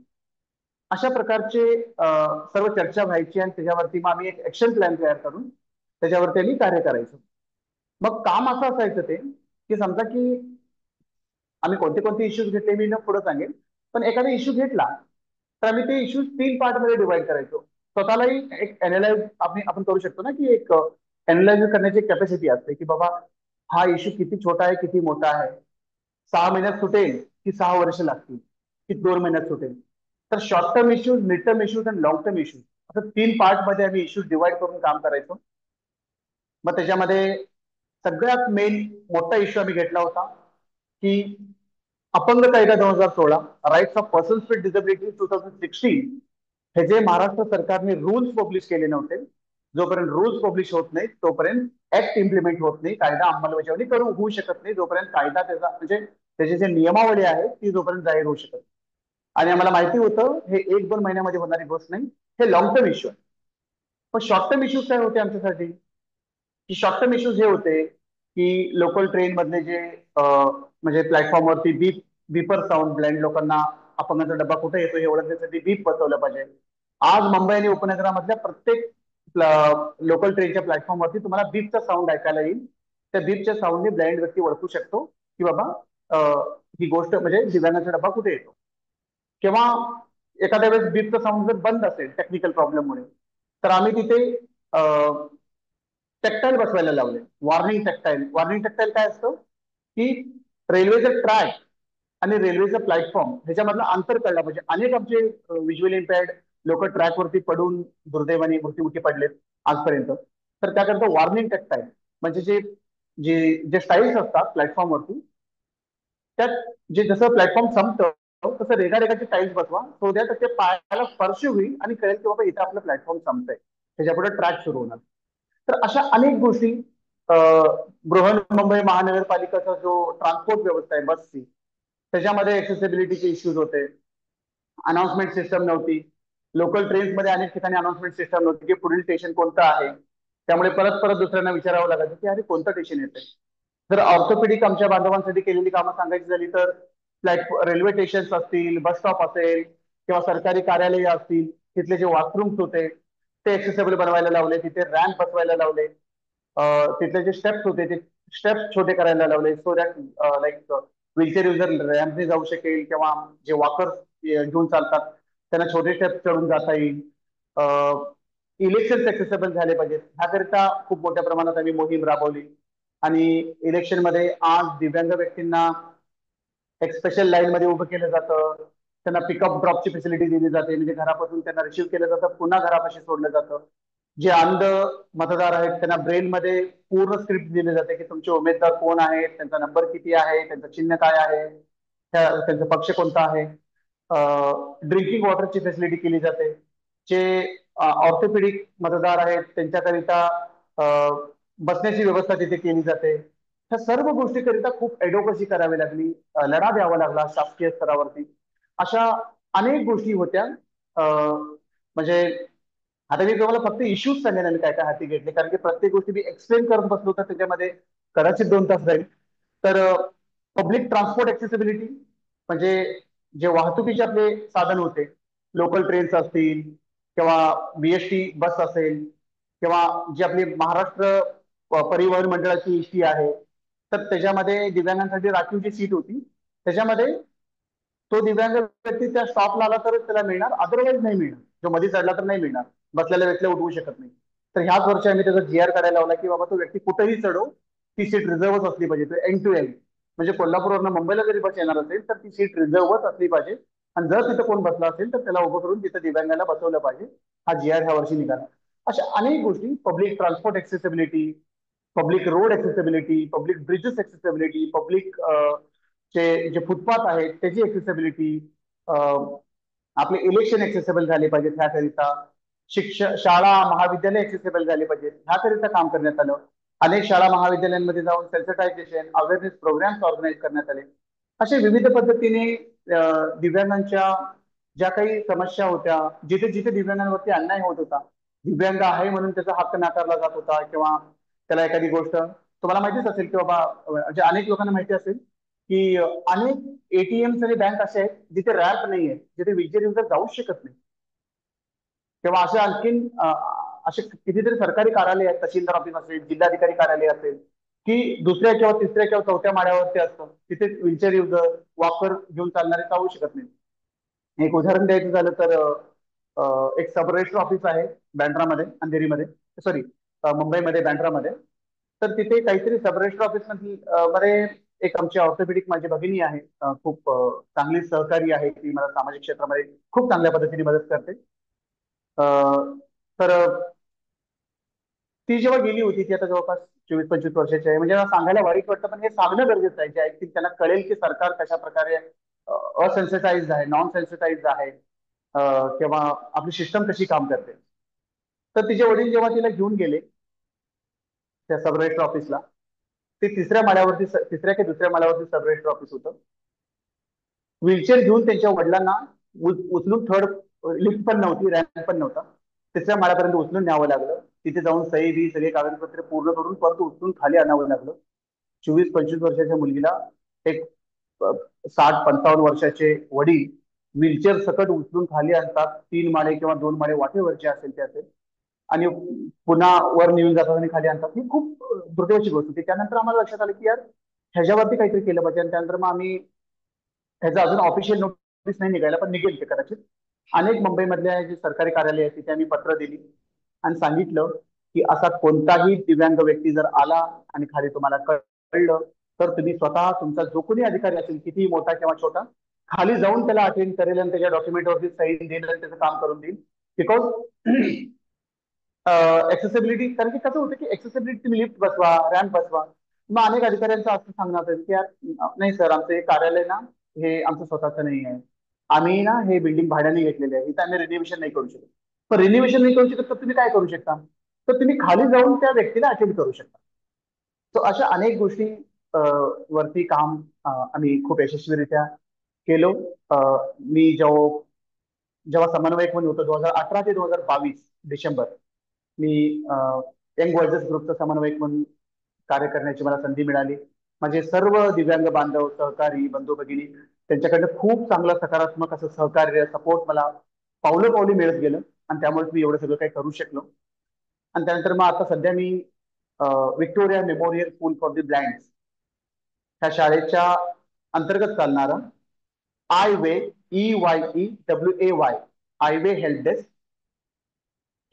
अशा प्रकारचे सर्व चर्चा व्हायची. आणि त्याच्यावरती मग आम्ही एक ऍक्शन प्लॅन तयार करून त्याच्यावरती आम्ही कार्य करायचो. मग काम असं असायचं ते की समजा की आम्ही कोणते कोणते इश्यूज घेतले मी ना पुढे सांगेन, पण एखादा इश्यू घेतला तर आम्ही ते इश्यूज 3 पार्ट मध्ये डिवाइड करायचो. स्वतःलाही एक अनालाइज आपण करू शकतो ना, की एक अनालाइज करण्याची कॅपॅसिटी असते की बाबा हा इश्यू किती छोटा आहे, किती मोठा आहे, 6 महिन्यात सुटेल की 6 वर्ष लागतील, की 2 महिन्यात सुटेल. तर short term issues, mid term issues आणि लॉंग टर्म इश्यूज, असं 3 पार्ट मध्ये आम्ही इश्यूज डिवाइड करून काम करायचो. मग त्याच्यामध्ये सगळ्यात मेन मोठा इश्यू आम्ही घेतला होता की अपंग कायदा 2016, rights of persons with disability 2016, हे जे महाराष्ट्र सरकारने रूल्स पब्लिश केले नव्हते. जोपर्यंत रूल्स पब्लिश होत नाही तोपर्यंत ऍक्ट इम्प्लिमेंट होत नाही, कायदा अंमलबजावणी होऊ शकत नाही, जोपर्यंत कायदा त्याचा म्हणजे त्याची जे नियमावली आहे ती जोपर्यंत जाहीर होऊ शकत. आणि आम्हाला माहिती होतं हे 1-2 महिन्यामध्ये होणारी गोष्ट नाही, हे लॉंग टर्म इश्यू आहे. पण शॉर्ट टर्म इश्यूज काय होते आमच्यासाठी, की शॉर्ट टर्म इश्यूज हे होते की लोकल ट्रेन मधले जे म्हणजे प्लॅटफॉर्मवरती बीपर साऊंड, ब्लाइंड लोकांना अपंगाचा डब्बा कुठे येतो हे ओळखण्यासाठी बीप बसवलं पाहिजे. आज मुंबई आणि उपनगरामधल्या प्रत्येक लोकल ट्रेनच्या प्लॅटफॉर्मवरती तुम्हाला बीपचा साऊंड ऐकायला येईल. त्या बीपच्या साऊंडने ब्लाइंड व्यक्ती ओळखू शकतो की बाबा ही गोष्ट म्हणजे दिव्यांगाचा डब्बा कुठे येतो. किंवा एखाद्या वेळेस बीपचा साऊंड जर बंद असेल टेक्निकल प्रॉब्लेममुळे, तर आम्ही तिथे टॅक्टाईल बसवायला लावले. वॉर्निंग टॅक्टाईल काय असतं की रेल्वेचं ट्रॅक आणि रेल्वेचं प्लॅटफॉर्म ह्याच्यामधलं अंतर कळलं पाहिजे. अनेक आमचे व्हिज्युअली इम्पेअर्ड लोक ट्रॅकवरती पडून दुर्दैवाने मृत्युमुखी पडलेत आजपर्यंत. तर त्याकरता वॉर्निंग टॅक्टाईल म्हणजे जे जे जे स्टाईल्स असतात प्लॅटफॉर्मवरती, त्यात जे जसं प्लॅटफॉर्म संपतं तसं रेगारेगाचे टाईल्स बसवा, सो दॅट ते पायाला स्पर्श होईल आणि कळेल की बाबा इथे आपलं प्लॅटफॉर्म संपतंय, त्याच्यापुढे ट्रॅक सुरू होणार. तर अशा अनेक गोष्टी बृहन्मुंबई महानगरपालिकाचा जो ट्रान्सपोर्ट व्यवस्था आहे बसची, त्याच्यामध्ये ऍक्सेसिबिलिटीचे इश्यूज होते. अनाउन्समेंट सिस्टम नव्हती. लोकल ट्रेन्स मध्ये अनेक ठिकाणी अनाउन्समेंट सिस्टम नव्हती की पुढील स्टेशन कोणतं आहे. त्यामुळे परत परत दुसऱ्यांना विचारावं लागायचं की अरे कोणतं स्टेशन येतंय. जर ऑर्थोपेडिक आमच्या बांधवांसाठी केलेली कामं सांगायची झाली तर रेल्वे स्टेशन असतील, बस स्टॉप असेल किंवा सरकारी कार्यालय असतील, तिथले जे वॉशरूम्स होते ते ऍक्सेसिबल बनवायला लावले, तिथे रॅम्प बसवायला लावले, तिथले जे स्टेप्स होते ते स्टेप्स छोटे करायला लावले, so that like wheelchair user रॅम्पने जाऊ शकेल किंवा जे वॉकर्स घेऊन चालतात त्यांना छोटे स्टेप्स चढून जाता येईल. इलेक्शन ऍक्सेसिबल झाले पाहिजेत, ह्याकरिता खूप मोठ्या प्रमाणात आम्ही मोहीम राबवली. आणि इलेक्शन मध्ये आज दिव्यांग व्यक्तींना एक स्पेशल लाईन मध्ये उभं केलं जातं, त्यांना पिकअप ड्रॉपची फॅसिलिटी दिली जाते, म्हणजे घरापासून त्यांना रिसिव्ह केलं जातं, पुन्हा घरापाशी सोडलं जातं. जे अंध मतदार आहेत त्यांना ब्रेन मध्ये पूर्ण स्क्रिप्ट दिली जाते की तुमचे उमेदवार कोण आहेत, त्यांचा नंबर किती आहे, त्यांचं चिन्ह काय आहे, त्यांचा पक्ष कोणता आहे. ड्रिंकिंग वॉटरची फॅसिलिटी केली जाते. जे ऑर्थोपेडिक मतदार आहेत त्यांच्याकरिता बसण्याची व्यवस्था तिथे केली जाते. ह्या सर्व गोष्टीकरिता खूप एडोकसी करावी लागली, लढा द्यावा लागला शासकीय स्तरावरती. अशा अनेक गोष्टी होत्या. म्हणजे आता मी तुम्हाला फक्त इश्यूज सांगेन आम्ही काय काय हाती घेतले, कारण की प्रत्येक गोष्टी मी एक्सप्लेन करत बसलो तर त्याच्यामध्ये कदाचित 2 तास जाईल. तर पब्लिक ट्रान्सपोर्ट ऍक्सेसिबिलिटी म्हणजे जे वाहतुकीचे आपले साधन होते, लोकल ट्रेन्स असतील किंवा बीएसटी बस असेल किंवा जी आपली महाराष्ट्र परिवहन मंडळाची एसटी आहे, तर त्याच्यामध्ये दिव्यांगांसाठी राखीव जी सीट होती त्याच्यामध्ये तो दिव्यांग व्यक्ती त्या स्टॉपला आला तरच त्याला मिळणार, अदरवाईज नाही मिळणार. जो मध्ये चढला तर नाही मिळणार, बसलेल्या व्यक्तीला उठवू शकत नाही. तर ह्याच वर्षी आम्ही त्याचा GR काढायला लावला की बाबा तो व्यक्ती कुठेही चढो, ती सीट रिझर्वच असली पाहिजे, तो एंड टू एंड. म्हणजे कोल्हापूरवरून मुंबईला जरी बस येणार असेल तर ती सीट रिझर्वच असली पाहिजे. आणि जर तिथं कोण बसला असेल तर त्याला उभं करून तिथं दिव्यांगाला बसवलं पाहिजे. हा GR ह्या वर्षी निघाला. अशा अनेक गोष्टी, public transport accessibility, public road accessibility, public bridges accessibility, public चे जे फुटपाथ आहेत त्याची एक्सेसिबिलिटी, आपले इलेक्शन एक्सेसिबल झाले पाहिजेत ह्याकरिता, शाळा महाविद्यालय एक्सेसिबल झाले पाहिजेत ह्याकरिता काम करण्यात आलं. अनेक शाळा महाविद्यालयांमध्ये जाऊन सेन्सिटायझेशन अवेअरनेस प्रोग्राम्स ऑर्गनाईज करण्यात आले. असे विविध पद्धतीने दिव्यांगांच्या ज्या काही समस्या होत्या, जिथे जिथे दिव्यांगांवरती अन्याय होत होता, दिव्यांग आहे म्हणून त्याचा हक्क नाकारला जात होता, किंवा त्याला एखादी गोष्ट, तुम्हाला माहितीच असेल की बाबा, म्हणजे अनेक लोकांना माहिती असेल की अनेक ATMs आणि बँक असे आहेत जिथे रॅम्प नाही आहे, जिथे व्हीलचेअर युजर जाऊच शकत नाही. किंवा असे आणखीन असे कितीतरी सरकारी कार्यालय आहेत, तहसीलदार ऑफिस असेल, जिल्हाधिकारी कार्यालय असेल, की दुसऱ्या किंवा तिसऱ्या किंवा चौथ्या माळ्यावरती असतं, तिथे व्हीलचेअर युजर वॉकर घेऊन चालणारे जाऊ शकत नाही. एक उदाहरण द्यायचं झालं तर एक सब रजिस्टर ऑफिस आहे बँड्रामध्ये, अंधेरीमध्ये, सॉरी मुंबईमध्ये बँड्रामध्ये. तर तिथे काहीतरी सब रजिस्टर ऑफिस मध्ये एक आमची ऑर्थोपेडिक माझी भगिनी आहे, खूप चांगली सहकारी आहे ती, मला सामाजिक क्षेत्रामध्ये खूप चांगल्या पद्धतीने मदत करते. तर ती जेव्हा गेली होती, ती आता जवळपास 24-25 वर्षाची आहे, म्हणजे मला सांगायला वाईट वाटतं पण हे सांगणं गरजेचं आहे, जे ऐकतील त्यांना कळेल की सरकार कशा प्रकारे असेन्सिटाईज आहे, नॉन सेन्सिटाईज आहे, किंवा आपली सिस्टम कशी काम करते. तर तिचे वडील जेव्हा तिला घेऊन गेले त्या सब रजिस्टर ऑफिसला, ते तिसऱ्या की दुसऱ्या माळ्यावरती सब रजिस्टर ऑफिस होतं. व्हीलचेअर घेऊन त्यांच्या वडिलांना उचलून, थर्ड लिफ्ट पण नव्हती, रॅम्प पण नव्हता, तिसऱ्या माळ्यापर्यंत उचलून न्यावं लागलं. तिथे जाऊन सही बी सगळे कागदपत्रे पूर्ण करून परत उचलून खाली आणावं लागलं. 24-25 वर्षाच्या मुलगीला एक 60-55 वर्षाचे वडील व्हीलचेअर सकट उचलून खाली आणतात, 3 माळे किंवा 2 माळे वाटेवरचे असेल ते असेल, आणि पुन्हा वर नेऊन जातात आणि खाली आणतात. ही खूप दुर्दैवाची गोष्ट होती. त्यानंतर आम्हाला लक्षात आलं की यार ह्याच्यावरती काहीतरी केलं पाहिजे. आणि त्यानंतर मग आम्ही, ह्याचं अजून ऑफिशियल नोटीस नाही निघायला, पण निघेल ते कदाचित, अनेक मुंबईमधल्या जे सरकारी कार्यालय आहेत तिथे आम्ही पत्र दिली आणि सांगितलं की असा कोणताही दिव्यांग व्यक्ती जर आला आणि खाली तुम्हाला कळलं तर तुम्ही स्वतः, तुमचा जो कोणी अधिकारी असेल, कितीही मोठा किंवा छोटा, खाली जाऊन त्याला अटेंड करेल आणि त्याच्या डॉक्युमेंटवरती सही देईल आणि त्याचं काम करून देईल. बिकॉज एक्सेसिबिलिटी, कारण की कसं होतं की एक्सेसिबिलिटी, तुम्ही लिफ्ट बसवा, रॅम्प बसवा, मग अनेक अधिकाऱ्यांचं असं सांगणं असेल की यार नाही सर, आमचं हे कार्यालय ना हे आमचं स्वतःचं नाही आहे, आम्ही ना हे बिल्डिंग भाड्याने घेतलेले आहे, इथं आम्ही रिनोव्हेशन नाही करू शकत. पण रिनोव्हेशन नाही करू शकत तर तुम्ही काय करू शकता, तर तुम्ही खाली जाऊन त्या व्यक्तीला अटेंड करू शकता. तर अशा अनेक गोष्टी वरती काम आम्ही खूप यशस्वीरित्या केलो. मी जेव्हा समन्वयक म्हणून होतो 2018 ते 2022 डिसेंबर, मी यंग व्हॉइसेस ग्रुपचा समन्वयक म्हणून कार्य करण्याची मला संधी मिळाली. माझे सर्व दिव्यांग बांधव, सहकारी, बंधू भगिनी त्यांच्याकडनं खूप चांगलं सकारात्मक असं सहकार्य, सपोर्ट मला पावलं पावली मिळत गेलं, आणि त्यामुळे मी एवढं सगळं काही करू शकलो. आणि त्यानंतर मग आता सध्या मी Victoria Memorial School for the Blind ह्या शाळेच्या अंतर्गत चालणारं IWAY, EYEWAY, IWAY help desk,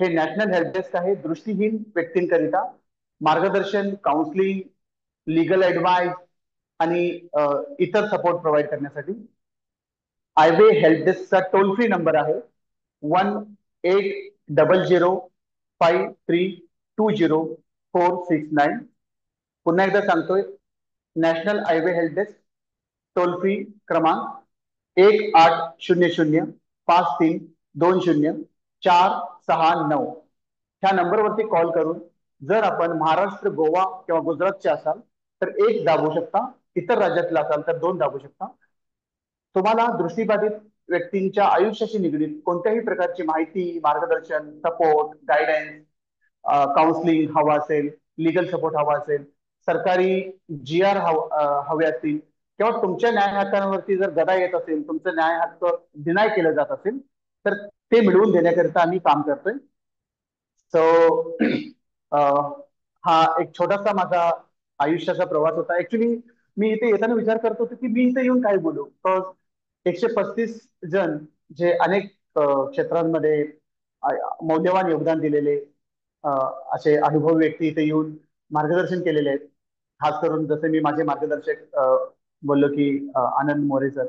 हे नॅशनल हेल्प डेस्क आहे दृष्टीहीन व्यक्तींकरिता मार्गदर्शन, काउन्सिलिंग, लीगल ऍडवाइस आणि इतर सपोर्ट प्रोव्हाइड करण्यासाठी. IWAY हेल्प डेस्कचा टोल फ्री नंबर आहे 18005320 पुन्हा एकदा सांगतोय, national IWAY help desk toll free क्रमांक 18005320 469. ह्या नंबरवरती कॉल करून जर आपण महाराष्ट्र, गोवा किंवा गुजरातचे असाल तर 1 दाबू शकता, इतर राज्यातला असाल तर 2 दाबू शकता. तुम्हाला दृष्टीबाधित व्यक्तींच्या आयुष्याशी निगडीत कोणत्याही प्रकारची माहिती, मार्गदर्शन, सपोर्ट, गायडन्स, काउन्सिलिंग हवा असेल, लिगल सपोर्ट हवा असेल, सरकारी GR हवे असतील, किंवा तुमच्या न्याय हक्कांवरती जर गदा येत असेल, तुमचं न्याय हक्क डिनाय केलं जात असेल तर ते मिळवून देण्याकरिता आम्ही काम करतोय. सो हा एक छोटासा माझा आयुष्याचा प्रवास होता. ऍक्च्युली मी इथे येताना विचार करत होतो की मी इथे येऊन काय बोलू. 135 जण जे अनेक क्षेत्रांमध्ये मौल्यवान योगदान दिलेले असे अनुभवी व्यक्ती इथे येऊन मार्गदर्शन केलेले आहेत. खास करून जसे मी माझे मार्गदर्शक बोललो की आनंद मोरे सर,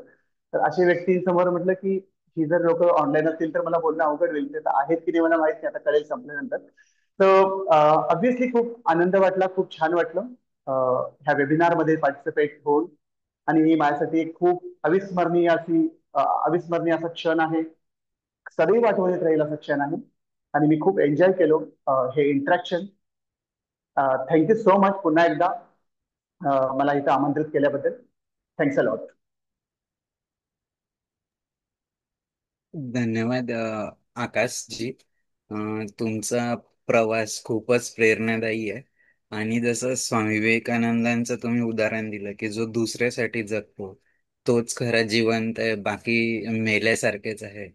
तर असे व्यक्तींसमोर म्हटलं की ही जर लोक ऑनलाईन असतील तर मला बोलणं अवघड होईल. ते तर आहेत की नाही मला माहित नाही, आता कळेल संपल्यानंतर. तर ऑब्व्हियसली खूप आनंद वाटला, खूप छान वाटलं ह्या वेबिनार मध्ये पार्टिसिपेट होऊन. आणि ही माझ्यासाठी एक खूप अविस्मरणीय असा क्षण आहे, सदैव आठवणीत राहील असा क्षण आहे. आणि मी खूप एन्जॉय केलो हे इंटरॅक्शन. थँक्यू सो मच पुन्हा एकदा मला इथं आमंत्रित केल्याबद्दल. Thanks a lot. धन्यवाद आकाशजी. तुमचा प्रवास खूपच प्रेरणादायी आहे. आणि जसं स्वामी विवेकानंदांचं तुम्ही उदाहरण दिलं की जो दुसऱ्यासाठी जगतो तोच खरा जिवंत आहे, बाकी मेल्यासारखेच आहे.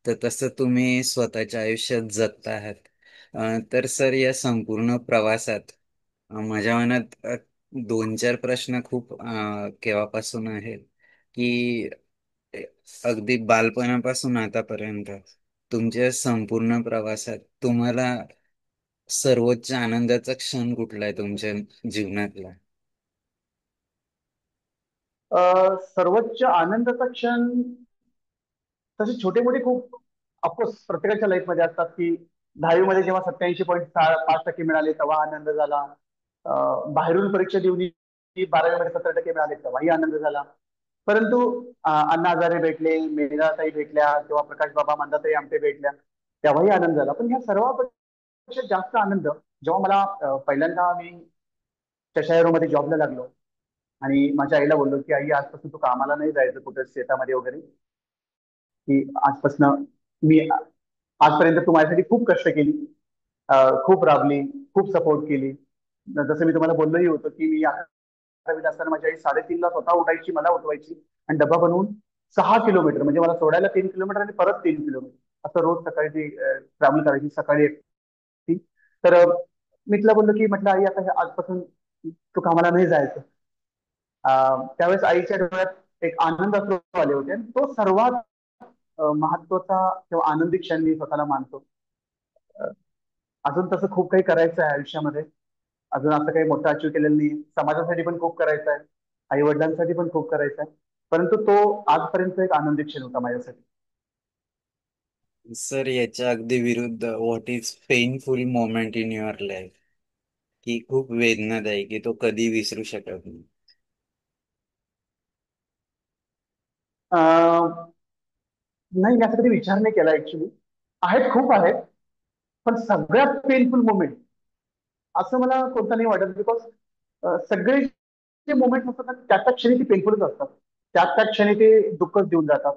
तर तसं तुम्ही स्वतःच्या आयुष्यात जगत आहात. तर सर, या संपूर्ण प्रवासात माझ्या मनात दोन चार प्रश्न खूप केव्हापासून आहेत की अगदी बालपणापासून आतापर्यंत तुमच्या संपूर्ण प्रवासात तुम्हाला सर्वोच्च आनंदाचा क्षण कुठला आहे तुमच्या जीवनातला? सर्वोच्च आनंदाचा क्षण तसे छोटे मोठे खूप ऑफकोर्स प्रत्येकाच्या लाईफमध्ये असतात की 10वी मध्ये जेव्हा 87.5% मिळाले तेव्हा आनंद झाला. बाहेरून परीक्षा देऊन 12वी मध्ये 70% मिळाले तेव्हाही आनंद झाला. परंतु अण्णा हजारे भेटले, मेघाताई भेटल्या किंवा प्रकाश बाबा मंदाताई आमटे भेटल्या तेव्हाही आनंद झाला. पण ह्या सर्वांपेक्षा जास्त आनंद जेव्हा मला पहिल्यांदा मी चषायरोमध्ये जॉबला लागलो आणि माझ्या आईला बोललो की आई आजपासून तू कामाला नाही जायचं कुठे शेतामध्ये वगैरे, की आजपासून मी आजपर्यंत तू माझ्यासाठी खूप कष्ट केली, खूप राबली, खूप सपोर्ट केली. जसं मी तुम्हाला बोललोही होतो की मी 11वीत असताना माझी आई 3:30ला स्वतः उठायची, मला उठवायची आणि डबा बनवून 6 किलोमीटर, म्हणजे मला सोडायला 3 किलोमीटर आणि परत 3 किलोमीटर असं रोज सकाळी ती ट्रॅव्हल करायची सकाळी एकटी. तर मी तिला बोललो की म्हटलं आई आता आजपासून तू कामाला नाही जायचं. त्यावेळेस आईच्या डोळ्यात एक आनंद अश्रू आले होते आणि तो सर्वात महत्वाचा किंवा आनंदी क्षण मी स्वतःला मानतो. अ, अजून तसं खूप काही करायचं आहे आयुष्यामध्ये. अजून असं काही मोठं अचीव केलेलं नाही. समाजासाठी पण खूप करायचं आहे, आई वडिलांसाठी पण खूप करायचं आहे. परंतु तो आजपर्यंत एक आनंदी क्षण होता माझ्यासाठी. सर, याच्या अगदी विरुद्ध, what is painful moment in your life, की खूप वेदनादायी, की तो कधी विसरू शकत नाही? अं, नाही, मी असं कधी विचार नाही केला ऍक्च्युली. आहेत, खूप आहेत. पण सगळ्यात पेनफुल मोमेंट असं मला कोणतं नाही वाटत. बिकॉज सगळे जे मोमेंट असतात ना, त्या त्या क्षणी ते पेनफुलच असतात. त्या त्या क्षणी ते दुःखच देऊन जातात.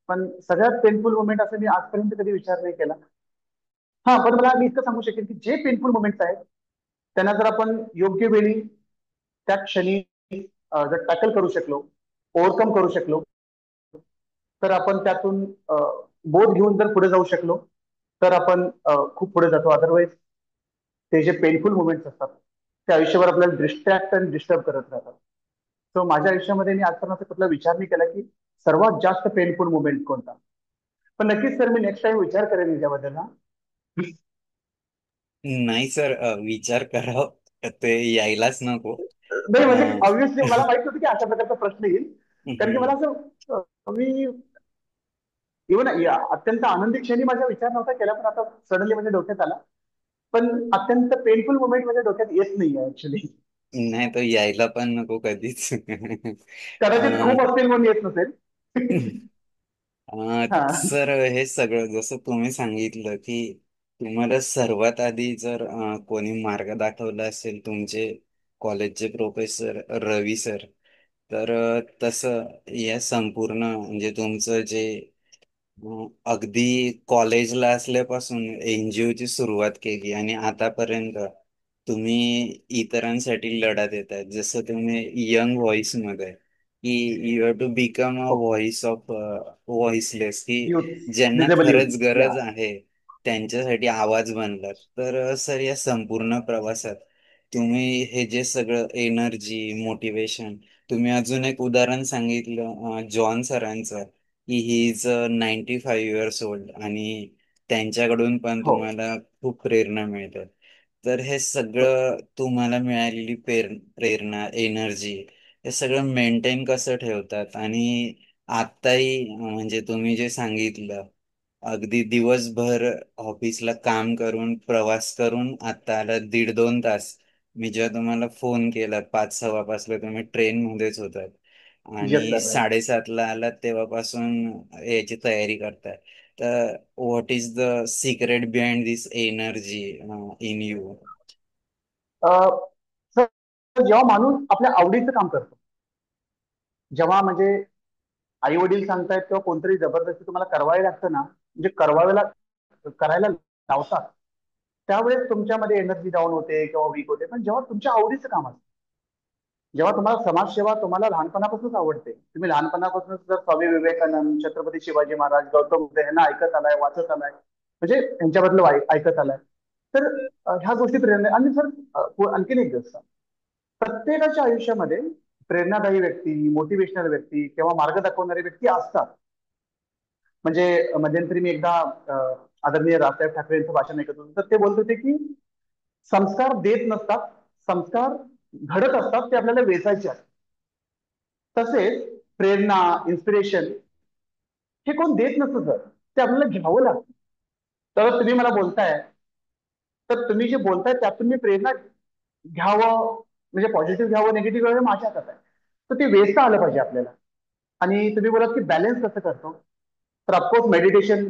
पण सगळ्यात पेनफुल मोमेंट असं मी आजपर्यंत कधी विचार नाही केला. हा, पण मला मी इतकं सांगू शकेन की जे पेनफुल मोमेंट्स आहेत त्यांना जर आपण योग्य वेळी त्या क्षणी जर टॅकल करू शकलो, ओव्हरकम करू शकलो, तर आपण त्यातून बोध घेऊन जर पुढे जाऊ शकलो तर आपण खूप पुढे जातो. अदरवाईज ते जे पेनफुल मुवमेंट्स असतात ते आयुष्यभर आपल्याला डिस्ट्रॅक्ट आणि डिस्टर्ब करत राहतात. सो माझ्या आयुष्यामध्ये मी आजपर्यंत असं कुठला विचार नाही केला की सर्वात जास्त पेनफुल मुवमेंट कोणता. पण नक्कीच सर, मी नेक्स्ट टाइम विचार करेन याच्याबद्दल. हा, नाही सर, विचार करावं ते यायलाच नको. नाही म्हणजे अं, ऑब्व्हियसली मला माहित होतं की अशा प्रकारचा प्रश्न येईल. कारण की मला असं मी इव्हन अत्यंत आनंदी क्षणी माझा विचार नव्हता केला, पण आता सडनली माझ्या डोक्यात आला. पण अत्यंत पेनफुल मुवमेंट माझ्या डोक्यात येत नाहीये ऍक्च्युली. नाही, तो यायला पण नको कधीच. कदाचित अं, खूप असतील म्हणून येत नसेल. हा. सर, हे सगळं जसं तुम्ही सांगितलं की तुम्हाला सर्वात आधी जर कोणी मार्ग दाखवला असेल तुमचे कॉलेजचे प्रोफेसर रवी सर, तर तसं या संपूर्ण म्हणजे तुमचं जे अगदी कॉलेजला असल्यापासून एनजीओ ची सुरुवात केली आणि आतापर्यंत तुम्ही इतरांसाठी लढा देताय, जसं तुम्ही यंग व्हॉइस मध्ये की you have to become a हो. व्हॉइस ऑफ व्हॉइसलेस, की यूथ. ज्यांना डिसेबल यूथ. खरंच या. गरज आहे त्यांच्यासाठी आवाज बनलात. तर सर, या संपूर्ण प्रवासात तुम्ही हे जे सगळं एनर्जी, मोटिवेशन, तुम्ही अजून एक उदाहरण सांगितलं जॉन सरांचं, की ही इज 95 इयर्स ओल्ड आणि त्यांच्याकडून पण हो. तुम्हाला खूप प्रेरणा मिळते. तर हे सगळं तुम्हाला मिळालेली प्रेरणा, एनर्जी, हे सगळं मेंटेन कसं ठेवतात? आणि आत्ताही म्हणजे तुम्ही जे सांगितलं, अगदी दिवसभर ऑफिसला काम करून प्रवास करून आता आला 1.5-2 तास. मी जेव्हा तुम्हाला फोन केला 5:15 तुम्ही ट्रेन मध्येच होतात येस आणि सर, राईट. 7:30 आलात तेव्हापासून याची तयारी करताय. तर what is the secret behind this energy in you? Sir, जेव्हा माणूस आपल्या आवडीचं काम करतो, जेव्हा म्हणजे आई वडील सांगतायत किंवा कोणतरी जबरदस्ती तुम्हाला करवायला लागतं ना, म्हणजे करायला लावतात, त्यावेळेस तुमच्यामध्ये एनर्जी डाऊन होते किंवा वीक होते. पण जेव्हा तुमच्या आवडीचं काम असतं, जेव्हा तुम्हाला समाजसेवा तुम्हाला लहानपणापासूनच आवडते, तुम्ही लहानपणापासूनच जर स्वामी विवेकानंद, छत्रपती शिवाजी महाराज, गौतम बुद्ध यांना ऐकत आलाय, वाचत आलाय, म्हणजे यांच्याबद्दल ऐकत आलाय, तर ह्या गोष्टी प्रेरणा. आणि सर, आणखीन एक गोष्ट, प्रत्येकाच्या आयुष्यामध्ये प्रेरणादायी व्यक्ती, मोटिवेशनल व्यक्ती किंवा मार्ग दाखवणारे व्यक्ती असतात. म्हणजे मध्यंतरी मी एकदा आदरणीय राजसाहेब ठाकरे यांचं भाषण ऐकत होतो, तर ते बोलत होते की संस्कार देत नसतात, संस्कार घडत असतात, ते आपल्याला वेचायचे असतात. तसेच प्रेरणा, इन्स्पिरेशन हे कोण देत नसतं सर, ते आपल्याला घ्यावं लागतं. तर तुम्ही मला बोलताय, तर तुम्ही जे बोलताय त्यातून मी प्रेरणा घ्यावं, म्हणजे पॉझिटिव्ह घ्यावं, निगेटिव्ह घ्यावं, माझ्या हातात आहे. तर ते वेचता आलं पाहिजे आपल्याला. आणि तुम्ही बोलात की बॅलन्स कसं करतो, तर ऑफकोर्स मेडिटेशन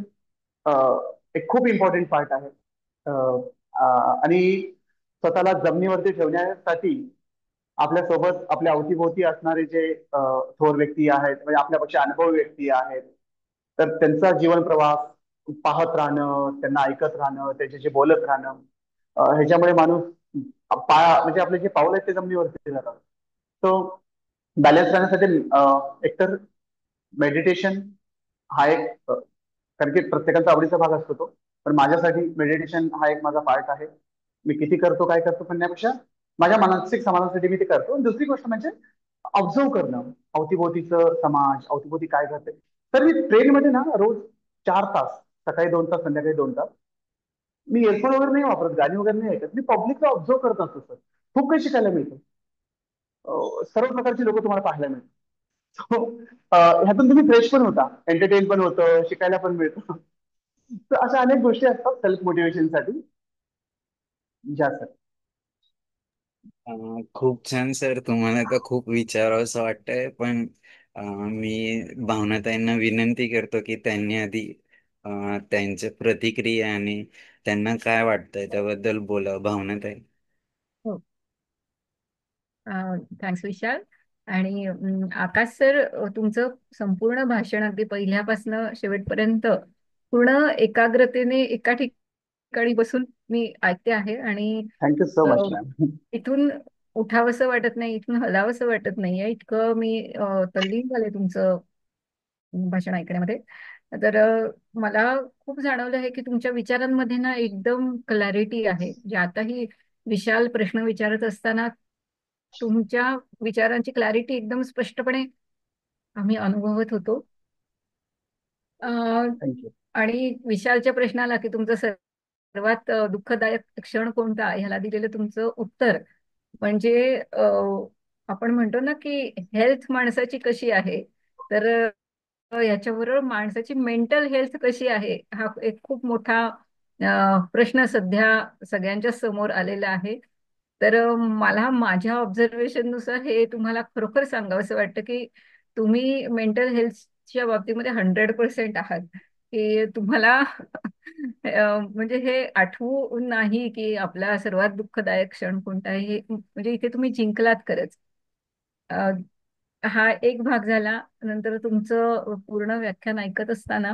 एक खूप इम्पॉर्टंट पार्ट आहे. आणि स्वतःला जमिनीवरती ठेवण्यासाठी आपल्यासोबत आपल्या अवतीभोवती असणारे जे थोर व्यक्ती आहेत, म्हणजे आपल्यापेक्षा अनुभवी व्यक्ती आहेत, तर त्यांचा जीवन प्रवास पाहत राहणं, त्यांना ऐकत राहणं, त्यांच्याशी बोलत राहणं, ह्याच्यामुळे माणूस म्हणजे आपले जे पाऊल आहेत ते जमिनीवरती जातात. तो बॅलन्स राहण्यासाठी एकतर मेडिटेशन हा एक कारण की प्रत्येकाचा आवडीचा भाग असतो तो, पण माझ्यासाठी मेडिटेशन हा एक माझा पार्ट आहे. मी किती करतो, काय करतो म्हणण्यापेक्षा माझ्या मानसिक समाधानासाठी मी ते करतो. आणि दुसरी गोष्ट म्हणजे ऑब्झर्व करणं, अवतीभोवतीचं समाज, अवतीभोवती काय घडतंय. तर मी ट्रेनमध्ये ना रोज 4 तास, सकाळी 2 तास, संध्याकाळी 2 तास, मी एअरफोन वगैरे नाही वापरत, गाणी वगैरे नाही ऐकत, मी पब्लिकला ऑब्झर्व करत असतो सर. खूप काही शिकायला मिळतं. सर्व प्रकारची लोक तुम्हाला पाहायला मिळतात. So, ह्यातून तुम्ही फ्रेश पण होता, एंटरटेन पण होतं, शिकायला पण मिळतं. तर अशा अनेक गोष्टी असतात सेल्फ मोटिवेशनसाठी, ज्या सर. खूप छान सर. तुम्हाला तर खूप विचारावं असं वाटतंय, पण मी भावनाताईंना विनंती करतो की त्यांनी आधी त्यांच्या प्रतिक्रिया आणि त्यांना काय वाटतंय त्याबद्दल बोला. भावनाताई. हो. थँक्स विशाल. आणि आकाश सर, तुमचं संपूर्ण भाषण अगदी पहिल्यापासनं शेवटपर्यंत पूर्ण एकाग्रतेने एका ठिकाणी बसून मी ऐकते आहे. आणि थँक्यू सो अ, मच मॅम. इथून उठावंसं वाटत नाही, इथून हलावंसं वाटत नाहीये, इतकं मी तल्लीन झाले तुमचं भाषण ऐकण्यामध्ये. तर मला खूप जाणवलं आहे की तुमच्या विचारांमध्ये ना एकदम क्लॅरिटी आहे. जे आताही विशाल प्रश्न विचारत असताना तुमच्या विचारांची क्लॅरिटी एकदम स्पष्टपणे आम्ही अनुभवत होतो. अ, थँक्यू. आणि विशालच्या प्रश्नाला की तुमचं सर्वात दुःखदायक क्षण कोणता, ह्याला दिलेलं तुमचं उत्तर म्हणजे आपण म्हणतो ना की हेल्थ माणसाची कशी आहे, तर याच्याबरोबर माणसाची मेंटल हेल्थ कशी आहे हा एक खूप मोठा प्रश्न सध्या सगळ्यांच्या समोर आलेला आहे. तर मला माझ्या ऑब्झर्वेशन नुसार हे तुम्हाला खरोखर सांगावंसं वाटतं की तुम्ही मेंटल हेल्थच्या बाबतीमध्ये 100% आहात. की तुम्हाला म्हणजे हे आठवू नाही की आपला सर्वात दुःखदायक क्षण कोणता आहे, हे म्हणजे इथे तुम्ही जिंकलात खरंच. अ, हा एक भाग झाला. नंतर तुमचं पूर्ण व्याख्यान ऐकत असताना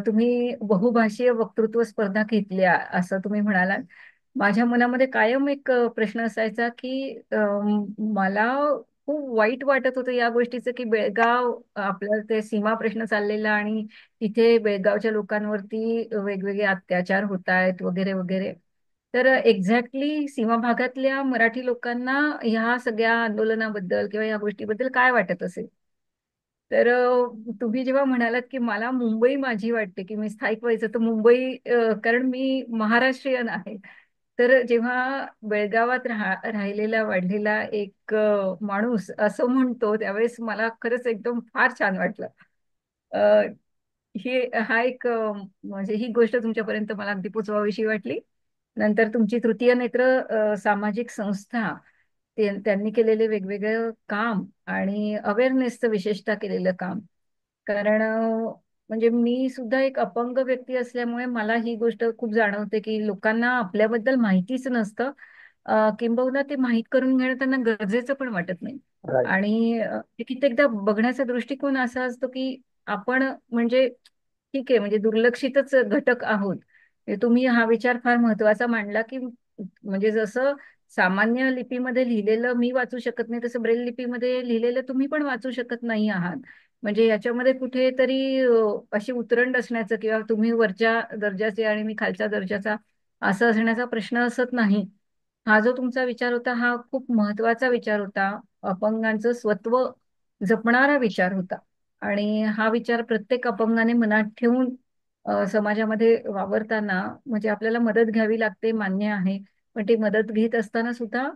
तुम्ही बहुभाषीय वक्तृत्व स्पर्धा घेतल्या असं तुम्ही म्हणालात. माझ्या मनामध्ये कायम एक प्रश्न असायचा की मला खूप वाईट वाटत होतं या गोष्टीचं की बेळगाव आपलं ते सीमा प्रश्न चाललेला आणि तिथे बेळगावच्या लोकांवरती वेगवेगळे अत्याचार होत आहेत वगैरे वगैरे. तर एक्झॅक्टली सीमा भागातल्या मराठी लोकांना ह्या सगळ्या आंदोलनाबद्दल किंवा या गोष्टीबद्दल काय वाटत असेल. तर तुम्ही जेव्हा म्हणालात की मला मुंबई माझी वाटते की मी स्थायिक व्हायचं, तर मुंबई कारण मी महाराष्ट्रीयन आहे, तर जेव्हा बेळगावात राहिलेला वाढलेला एक माणूस असं म्हणतो, त्यावेळेस मला खरंच एकदम फार छान वाटलं. अ, ही हा एक म्हणजे ही गोष्ट तुमच्यापर्यंत मला अगदी पोचवावीशी वाटली. नंतर तुमची तृतीय नेत्र सामाजिक संस्था, त्यांनी केलेले वेगवेगळं काम आणि अवेअरनेसचं विशेषतः केलेलं काम. कारण म्हणजे मी सुद्धा एक अपंग व्यक्ती असल्यामुळे मला ही गोष्ट खूप जाणवते की लोकांना आपल्याबद्दल माहितीच नसतं. किंबहुना ते माहीत करून घेणं त्यांना गरजेचं पण वाटत नाही. राईट. आणि ते कित्येकदा बघण्याचा दृष्टिकोन असा असतो की आपण म्हणजे ठीक आहे, म्हणजे दुर्लक्षितच घटक आहोत. तुम्ही हा विचार फार महत्वाचा मांडला की म्हणजे जसं सामान्य लिपीमध्ये लिहिलेलं मी वाचू शकत नाही, तसं ब्रेल लिपीमध्ये लिहिलेलं तुम्ही पण वाचू शकत नाही आहात. म्हणजे याच्यामध्ये कुठेतरी अशी उतरंड असण्याचं किंवा तुम्ही वरच्या दर्जाचे आणि मी खालच्या दर्जाचा असं असण्याचा प्रश्न असत नाही. हा जो तुमचा विचार होता हा खूप महत्वाचा विचार होता. अपंगांचं स्वत्व जपणारा विचार होता. आणि हा विचार प्रत्येक अपंगाने मनात ठेवून समाजामध्ये वावरताना म्हणजे आपल्याला मदत घ्यावी लागते, मान्य आहे. पण ती मदत घेत असताना सुद्धा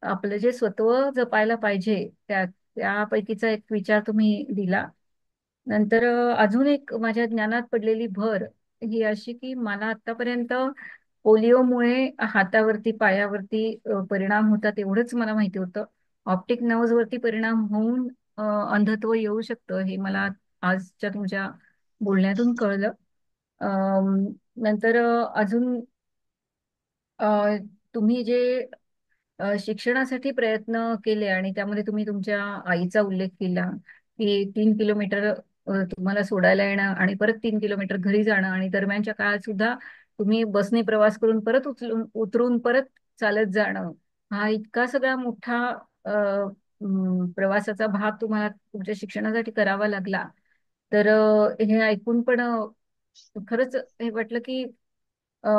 आपलं जे स्वत्व जपायला पाहिजे त्यापैकीचा एक विचार तुम्ही दिला. नंतर अजून एक माझ्या ज्ञानात पडलेली भर ही अशी की मला आतापर्यंत पोलिओमुळे हातावरती पायावरती परिणाम होतात एवढंच मला माहिती होतं. ऑप्टिक नर्व्हज वरती परिणाम होऊन अंधत्व येऊ शकतं हे मला आजच्या तुमच्या बोलण्यातून कळलं. अम, नंतर अजून अ, तुम्ही जे शिक्षणासाठी प्रयत्न केले आणि त्यामध्ये तुम्ही तुमच्या आईचा उल्लेख केला की 3 किलोमीटर तुम्हाला सोडायला येणं आणि परत 3 किलोमीटर घरी जाणं आणि दरम्यानच्या काळात सुद्धा तुम्ही बसने प्रवास करून परत उतरून परत चालत जाणं, हा इतका सगळा मोठा अ, प्रवासाचा भाग तुम्हाला तुमच्या शिक्षणासाठी करावा लागला. तर हे ऐकून पण खरंच हे वाटलं की अ,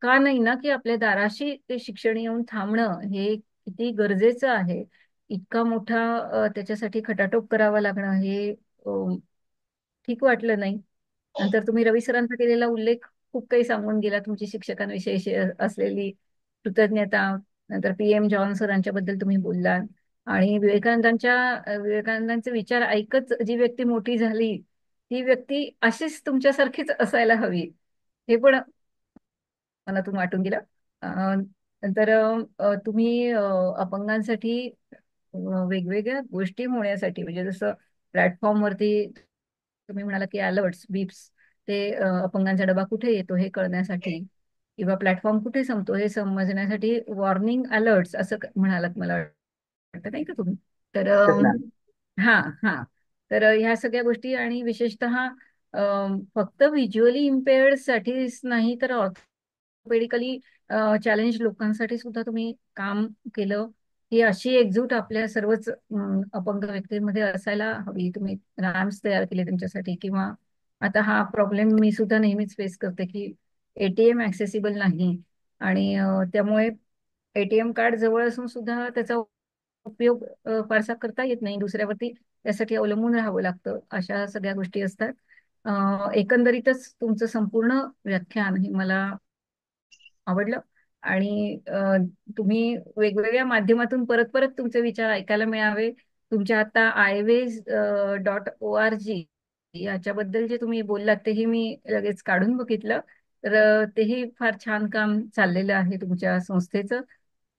का नाही ना की आपल्या दाराशी ते शिक्षण येऊन थांबणं हे किती गरजेचं आहे. इतका मोठा त्याच्यासाठी खटाटोप करावा लागणं हे ठीक वाटलं नाही. नंतर तुम्ही रवी सरांचा केलेला उल्लेख खूप काही सांगून गेला, तुमची शिक्षकांविषयी असलेली कृतज्ञता. नंतर PM जॉन सरांच्या बद्दल तुम्ही बोललात. आणि विवेकानंदांचे विचार ऐकत जी व्यक्ती मोठी झाली ती व्यक्ती अशीच तुमच्यासारखीच असायला हवी, हे पण मनातून वाटून गेलं. नंतर तुम्ही अपंगांसाठी वेगवेगळ्या गोष्टी होण्यासाठी म्हणजे जसं प्लॅटफॉर्मवरती तुम्ही म्हणाला की अलर्ट्स बीप्स, ते अपंगांचा डबा कुठे येतो हे कळण्यासाठी किंवा प्लॅटफॉर्म कुठे संपतो हे समजण्यासाठी वॉर्निंग अलर्ट्स असं म्हणालात मला वाटतं, नाही का तुम्ही? तर Yes, ma'am. हा हा तर ह्या सगळ्या गोष्टी आणि विशेषतः फक्त व्हिज्युअली इम्पेअर्ड साठीच नाही तर ऑर्थोपेडिकली चॅलेंज लोकांसाठी सुद्धा तुम्ही काम केलं. ही अशी एकजूट आपल्या सर्वच अपंग व्यक्तींमध्ये असायला हवी. तुम्ही रॅम्प्स तयार केले त्यांच्यासाठी किंवा आता हा प्रॉब्लेम मी सुद्धा नेहमीच फेस करते की ATM ऍक्सेसिबल नाही आणि त्यामुळे ATM कार्ड जवळ असून सुद्धा त्याचा उपयोग फारसा करता येत नाही, दुसऱ्यावरती त्यासाठी अवलंबून राहावं लागतं. अशा सगळ्या गोष्टी असतात. एकंदरीतच तुमचं संपूर्ण व्याख्यान हे मला आवडलं. आणि तुम्ही वेगवेगळ्या माध्यमातून परत परत तुमचे विचार ऐकायला मिळावे. तुमच्या आता iways.org याच्याबद्दल जे तुम्ही बोललात तेही मी लगेच काढून बघितलं. तर तेही फार छान काम चाललेलं आहे तुमच्या संस्थेचं.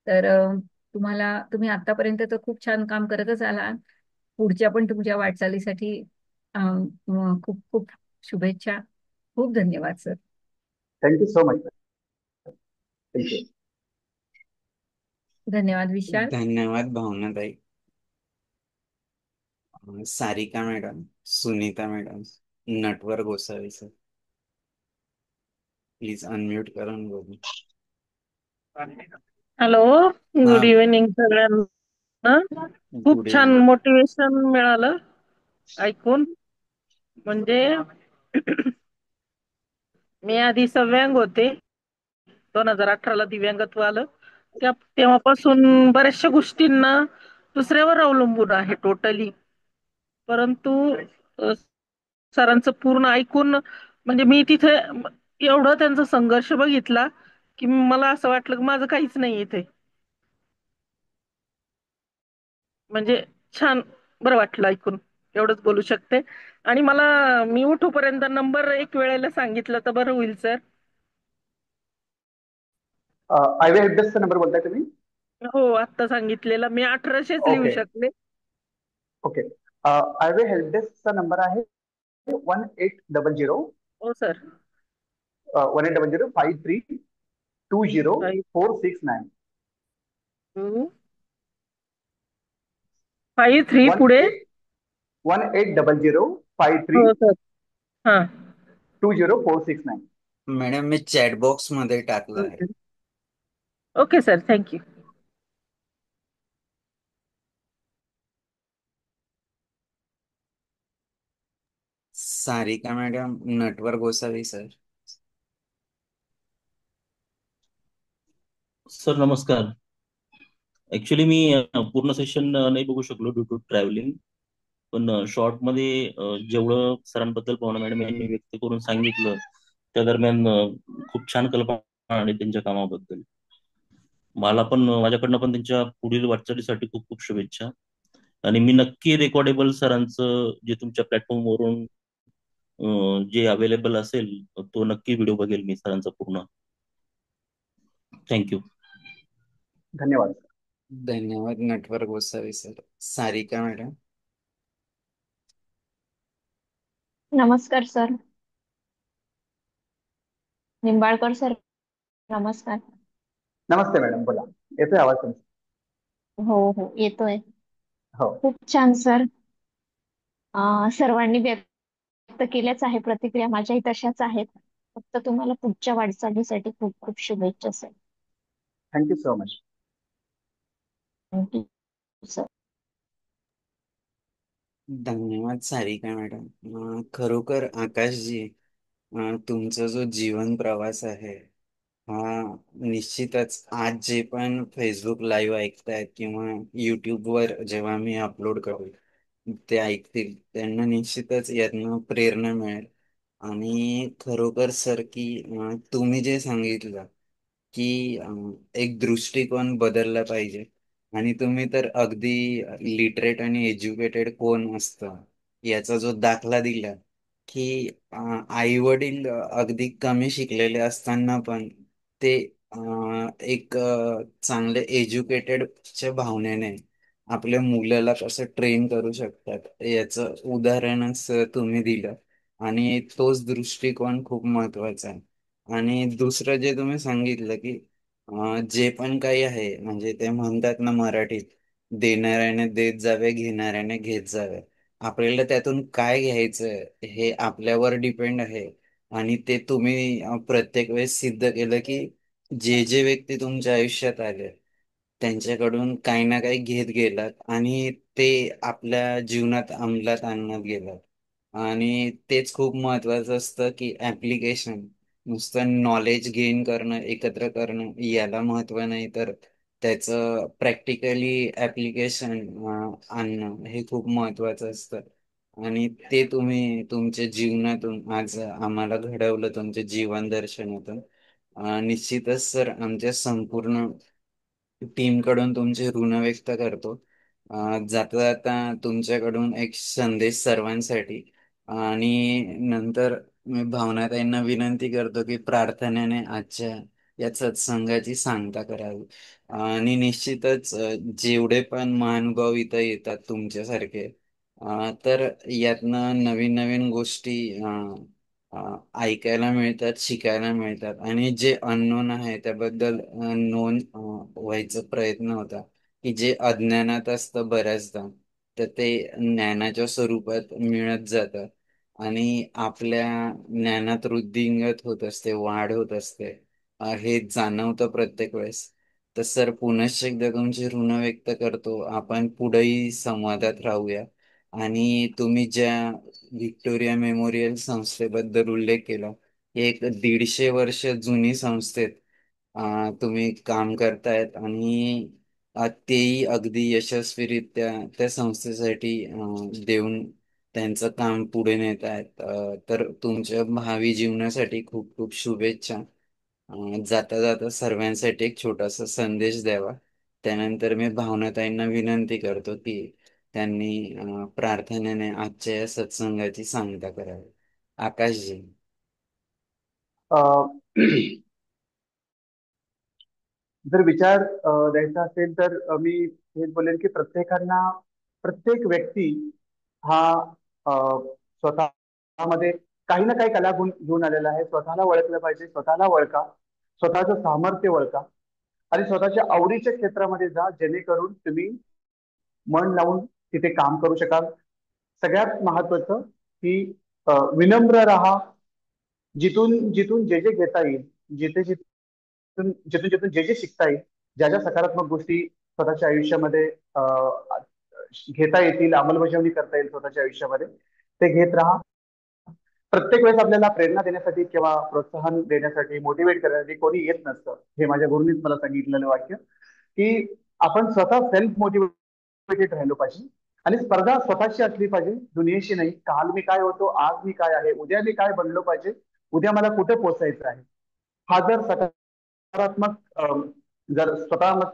तर तुम्ही आतापर्यंत तर खूप छान काम करतच आलात. पुढच्या पण तुमच्या वाटचालीसाठी खूप खूप शुभेच्छा. खूप धन्यवाद sir. Thank you so much. Thank you. धन्यवाद विशाल. धन्यवाद भावनाताई. Sarika madam, Sunita madam, Natwar Gosavi sir, please unmute करून बोलू. हॅलो, हा, गुड इव्हिनिंग सगळ्यांना. गुड खूप छान इव्हनिंग. मोटिवेशन मिळालं ऐकून. म्हणजे मी आधी सव्यांग होते, 2018ला दिव्यांगत्व आलं. तेव्हापासून बऱ्याचशा गोष्टींना दुसऱ्यावर अवलंबून आहे टोटली. परंतु अ, सरांचं पूर्ण ऐकून म्हणजे मी तिथे एवढं त्यांचा संघर्ष बघितला की मला असं वाटलं की माझं काहीच नाही इथे. म्हणजे छान, बरं वाटलं ऐकून. एवढंच बोलू शकते. आणि मी उठूपर्यंत नंबर एक वेळेला सांगितलं तर बरं होईल सर. आयवे हेल्पडेस्कचा नंबर बोलताय तुम्ही? हो, आत्ता सांगितलेला मी 1800च लिहू ओके शकले. ओके. आयवे हेल्पडेस्कचा नंबर आहे 1800 हो सर. 1800 5320 469. 53 वन पुढे. एट 1800 फाईव्ह थ्री हो सर. हा. 20469. मॅडम मी चॅट बॉक्स मध्ये टाकलं आहे. Okay sir, thank you. Sarika madam, Natwar Gosavi sir. Sir नमस्कार. ऍक्च्युली मी पूर्ण सेशन नाही बघू शकलो ड्यू टू ट्रॅव्हलिंग. पण शॉर्ट मध्ये जेवढं सरांबद्दल पवना मॅडम यांनी व्यक्त करून सांगितलं त्या दरम्यान खूप छान कल्पना आणि त्यांच्या कामाबद्दल. मला पण माझ्याकडनं पण त्यांच्या पुढील वाटचालीसाठी खूप खूप शुभेच्छा. आणि मी नक्की रेकॉर्डेबल सरांचं जे तुमच्या प्लॅटफॉर्मवरून जे अवेलेबल असेल तो नक्की व्हिडिओ बघेल मी सरांचा पूर्ण. थँक्यू. धन्यवाद. धन्यवाद नटवर गोसावी सर. सारिका मॅडम. नमस्कार सर. निंबाळकर सर, नमस्कार. नमस्ते मॅडम, बोला. येतोय आवाज तुमचा? हो हो, येतोय. हो. खूप छान सर. सर्वांनी व्यक्त केल्याच आहे प्रतिक्रिया, माझ्याही तशाच आहेत. फक्त तुम्हाला पुढच्या वाटचालीसाठी खूप खूप शुभेच्छा sir. Thank you so much. Thank you sir. धन्यवाद सारिका मॅडम. खरोखर आकाशजी, तुमचा जो जीवन प्रवास आहे हा निश्चितच आज जे पण फेसबुक लाईव्ह ऐकतायत किंवा युट्यूबवर जेव्हा मी अपलोड करू ते ऐकतील त्यांना निश्चितच यातनं प्रेरणा मिळेल. आणि खरोखर सर की तुम्ही जे सांगितलं की एक दृष्टिकोन बदलला पाहिजे. आणि तुम्ही तर अगदी लिटरेट आणि एज्युकेटेड कोण असतं याचा जो दाखला दिला की आई वडील अगदी कमी शिकलेले असताना पण ते एक चांगले एज्युकेटेडच्या भावनेने आपल्या मुलाला कसं ट्रेन करू शकतात याचं उदाहरणच तुम्ही दिलं. आणि तोच दृष्टिकोन खूप महत्वाचा आहे. आणि दुसरं जे तुम्ही सांगितलं की जे पण काही आहे म्हणजे ते म्हणतात ना मराठीत, देणाऱ्याने देत जावे, घेणाऱ्याने घेत जावे. आपल्याला त्यातून काय घ्यायचं हे आपल्यावर डिपेंड आहे. आणि ते तुम्ही प्रत्येक वेळेस सिद्ध केलं की जे जे व्यक्ती तुमच्या आयुष्यात आले त्यांच्याकडून काही ना काही घेत गेलात आणि ते आपल्या जीवनात अंमलात आणत गेलात. आणि तेच खूप महत्वाचं असतं की ऍप्लिकेशन नुसतं नॉलेज गेन करणं, एकत्र करणं याला महत्व नाही तर त्याचं प्रॅक्टिकली ऍप्लिकेशन आणणं हे खूप महत्वाचं असतं. आणि ते तुम्ही तुमच्या जीवनातून आज आम्हाला घडवलं तुमच्या जीवन दर्शनातून. निश्चितच सर आमच्या संपूर्ण टीम कडून तुमचे ऋण व्यक्त करतो. जाता जाता तुमच्याकडून एक संदेश सर्वांसाठी. आणि नंतर मी भावनाताईंना विनंती करतो की प्रार्थनेने आजच्या या सत्संगाची सांगता करावी. आणि निश्चितच जेवढे पण महानुभाव इथं येतात तुमच्यासारखे तर यातनं नवीन नवीन गोष्टी ऐकायला मिळतात, शिकायला मिळतात. आणि जे अननोन आहे त्याबद्दल नोंद व्हायचा प्रयत्न होता की जे अज्ञानात असतं बऱ्याचदा तर ते ज्ञानाच्या स्वरूपात मिळत जातं. आणि आपल्या ज्ञानात वृद्धिंगत होत असते, वाढ होत असते. हे जाणवतं प्रत्येक वेळेस. तर सर पुनश्च एकदा तुमचे ऋण व्यक्त करतो. आपण पुढेही संवादात राहूया. आणि तुम्ही ज्या व्हिक्टोरिया मेमोरियल संस्थेबद्दल उल्लेख केला, ही एक 150 वर्ष जुनी संस्थेत तुम्ही काम करतायत आणि तेही अगदी यशस्वीरित्या त्या संस्थेसाठी देऊन त्यांचं काम पुढे नेत आहेत. तर तुमच्या भावी जीवनासाठी खूप खूप शुभेच्छा. जाता जाता सर्वांसाठी एक छोटासा संदेश द्यावा. त्यानंतर मी भावनाताईंना विनंती करतो की त्यांनी प्रार्थनेने आजच्या या सत्संगाची सांगता करावी. आकाशजी. अं, जर विचार द्यायचा असेल तर मी हेच बोलेन की प्रत्येक व्यक्ती हा स्वतःमध्ये काही ना काही कलागुण घेऊन आलेला आहे. स्वतःला ओळखलं पाहिजे, स्वतःला ओळखा, स्वतःचं सामर्थ्य ओळखा आणि स्वतःच्या आवडीच्या क्षेत्रामध्ये जा, जेणेकरून तुम्ही मन लावून तिथे काम करू शकाल. सगळ्यात महत्वाचं की विनम्र राहा. जिथून जिथून जे जे घेता येईल, जिथे जिथून जे जे शिकता येईल, ज्या ज्या सकारात्मक गोष्टी स्वतःच्या आयुष्यामध्ये घेता येतील, अंमलबजावणी करता येईल स्वतःच्या आयुष्यामध्ये, ते घेत राहा. प्रत्येक वेळेस आपल्याला प्रेरणा देण्यासाठी किंवा प्रोत्साहन देण्यासाठी, मोटिवेट करण्यासाठी कोणी येत नसतं. हे माझ्या गुरुंनीच मला सांगितलेलं वाक्य की आपण स्वतः सेल्फ मोटिवेटेड राहिलो पाहिजे आणि स्पर्धा स्वतःची असली पाहिजे, दुनियेशी नाही. काल मी काय होतो, आज मी काय आहे, उद्या मी काय बनलो पाहिजे, उद्या मला कुठे पोहोचायचं आहे. हा जर सकारात्मक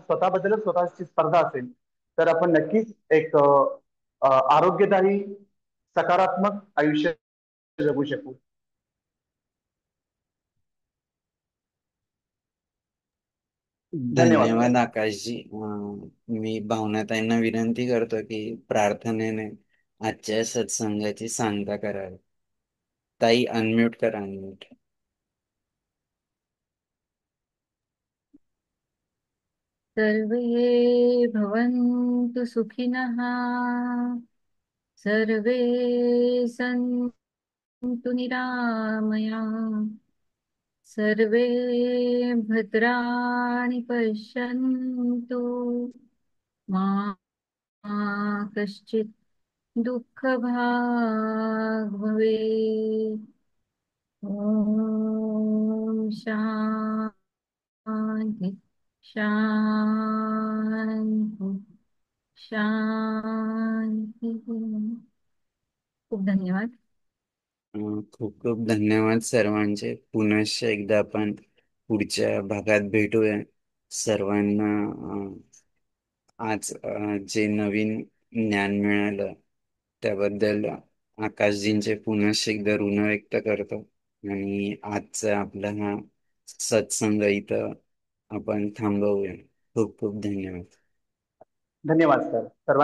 स्वतःबद्दलच स्वतःची स्पर्धा असेल तर आपण नक्कीच एक आरोग्यदायी सकारात्मक आयुष्य जगू शकू. धन्यवाद धन्यवाद सर. आकाशजी. मी भावनाताईंना विनंती करतो की प्रार्थनेने आजच्या सत्संगाची सांगता करावी. ताई, अनम्यूट करा. अनम्यूट. सर्वे भवन्तु सुखिनः, सर्वे सन्तु निरामया, सर्वे भद्राणि पश्यन्तु, मा कश्चित् दुःखभाग् भवेत्. ॐ शान्ति शान्ति शान्ति. खूप धन्यवाद. खूप खूप धन्यवाद सर्वांचे. पुनश्च एकदा आपण पुढच्या भागात भेटूया. सर्वांना आज जे नवीन ज्ञान मिळालं त्याबद्दल आकाशजींचे पुनश्च एकदा ऋण व्यक्त करतो. आणि आजचा आपला हा सत्संग इथं आपण थांबवूया. खूप खूप धन्यवाद. धन्यवाद सर. सर्वांना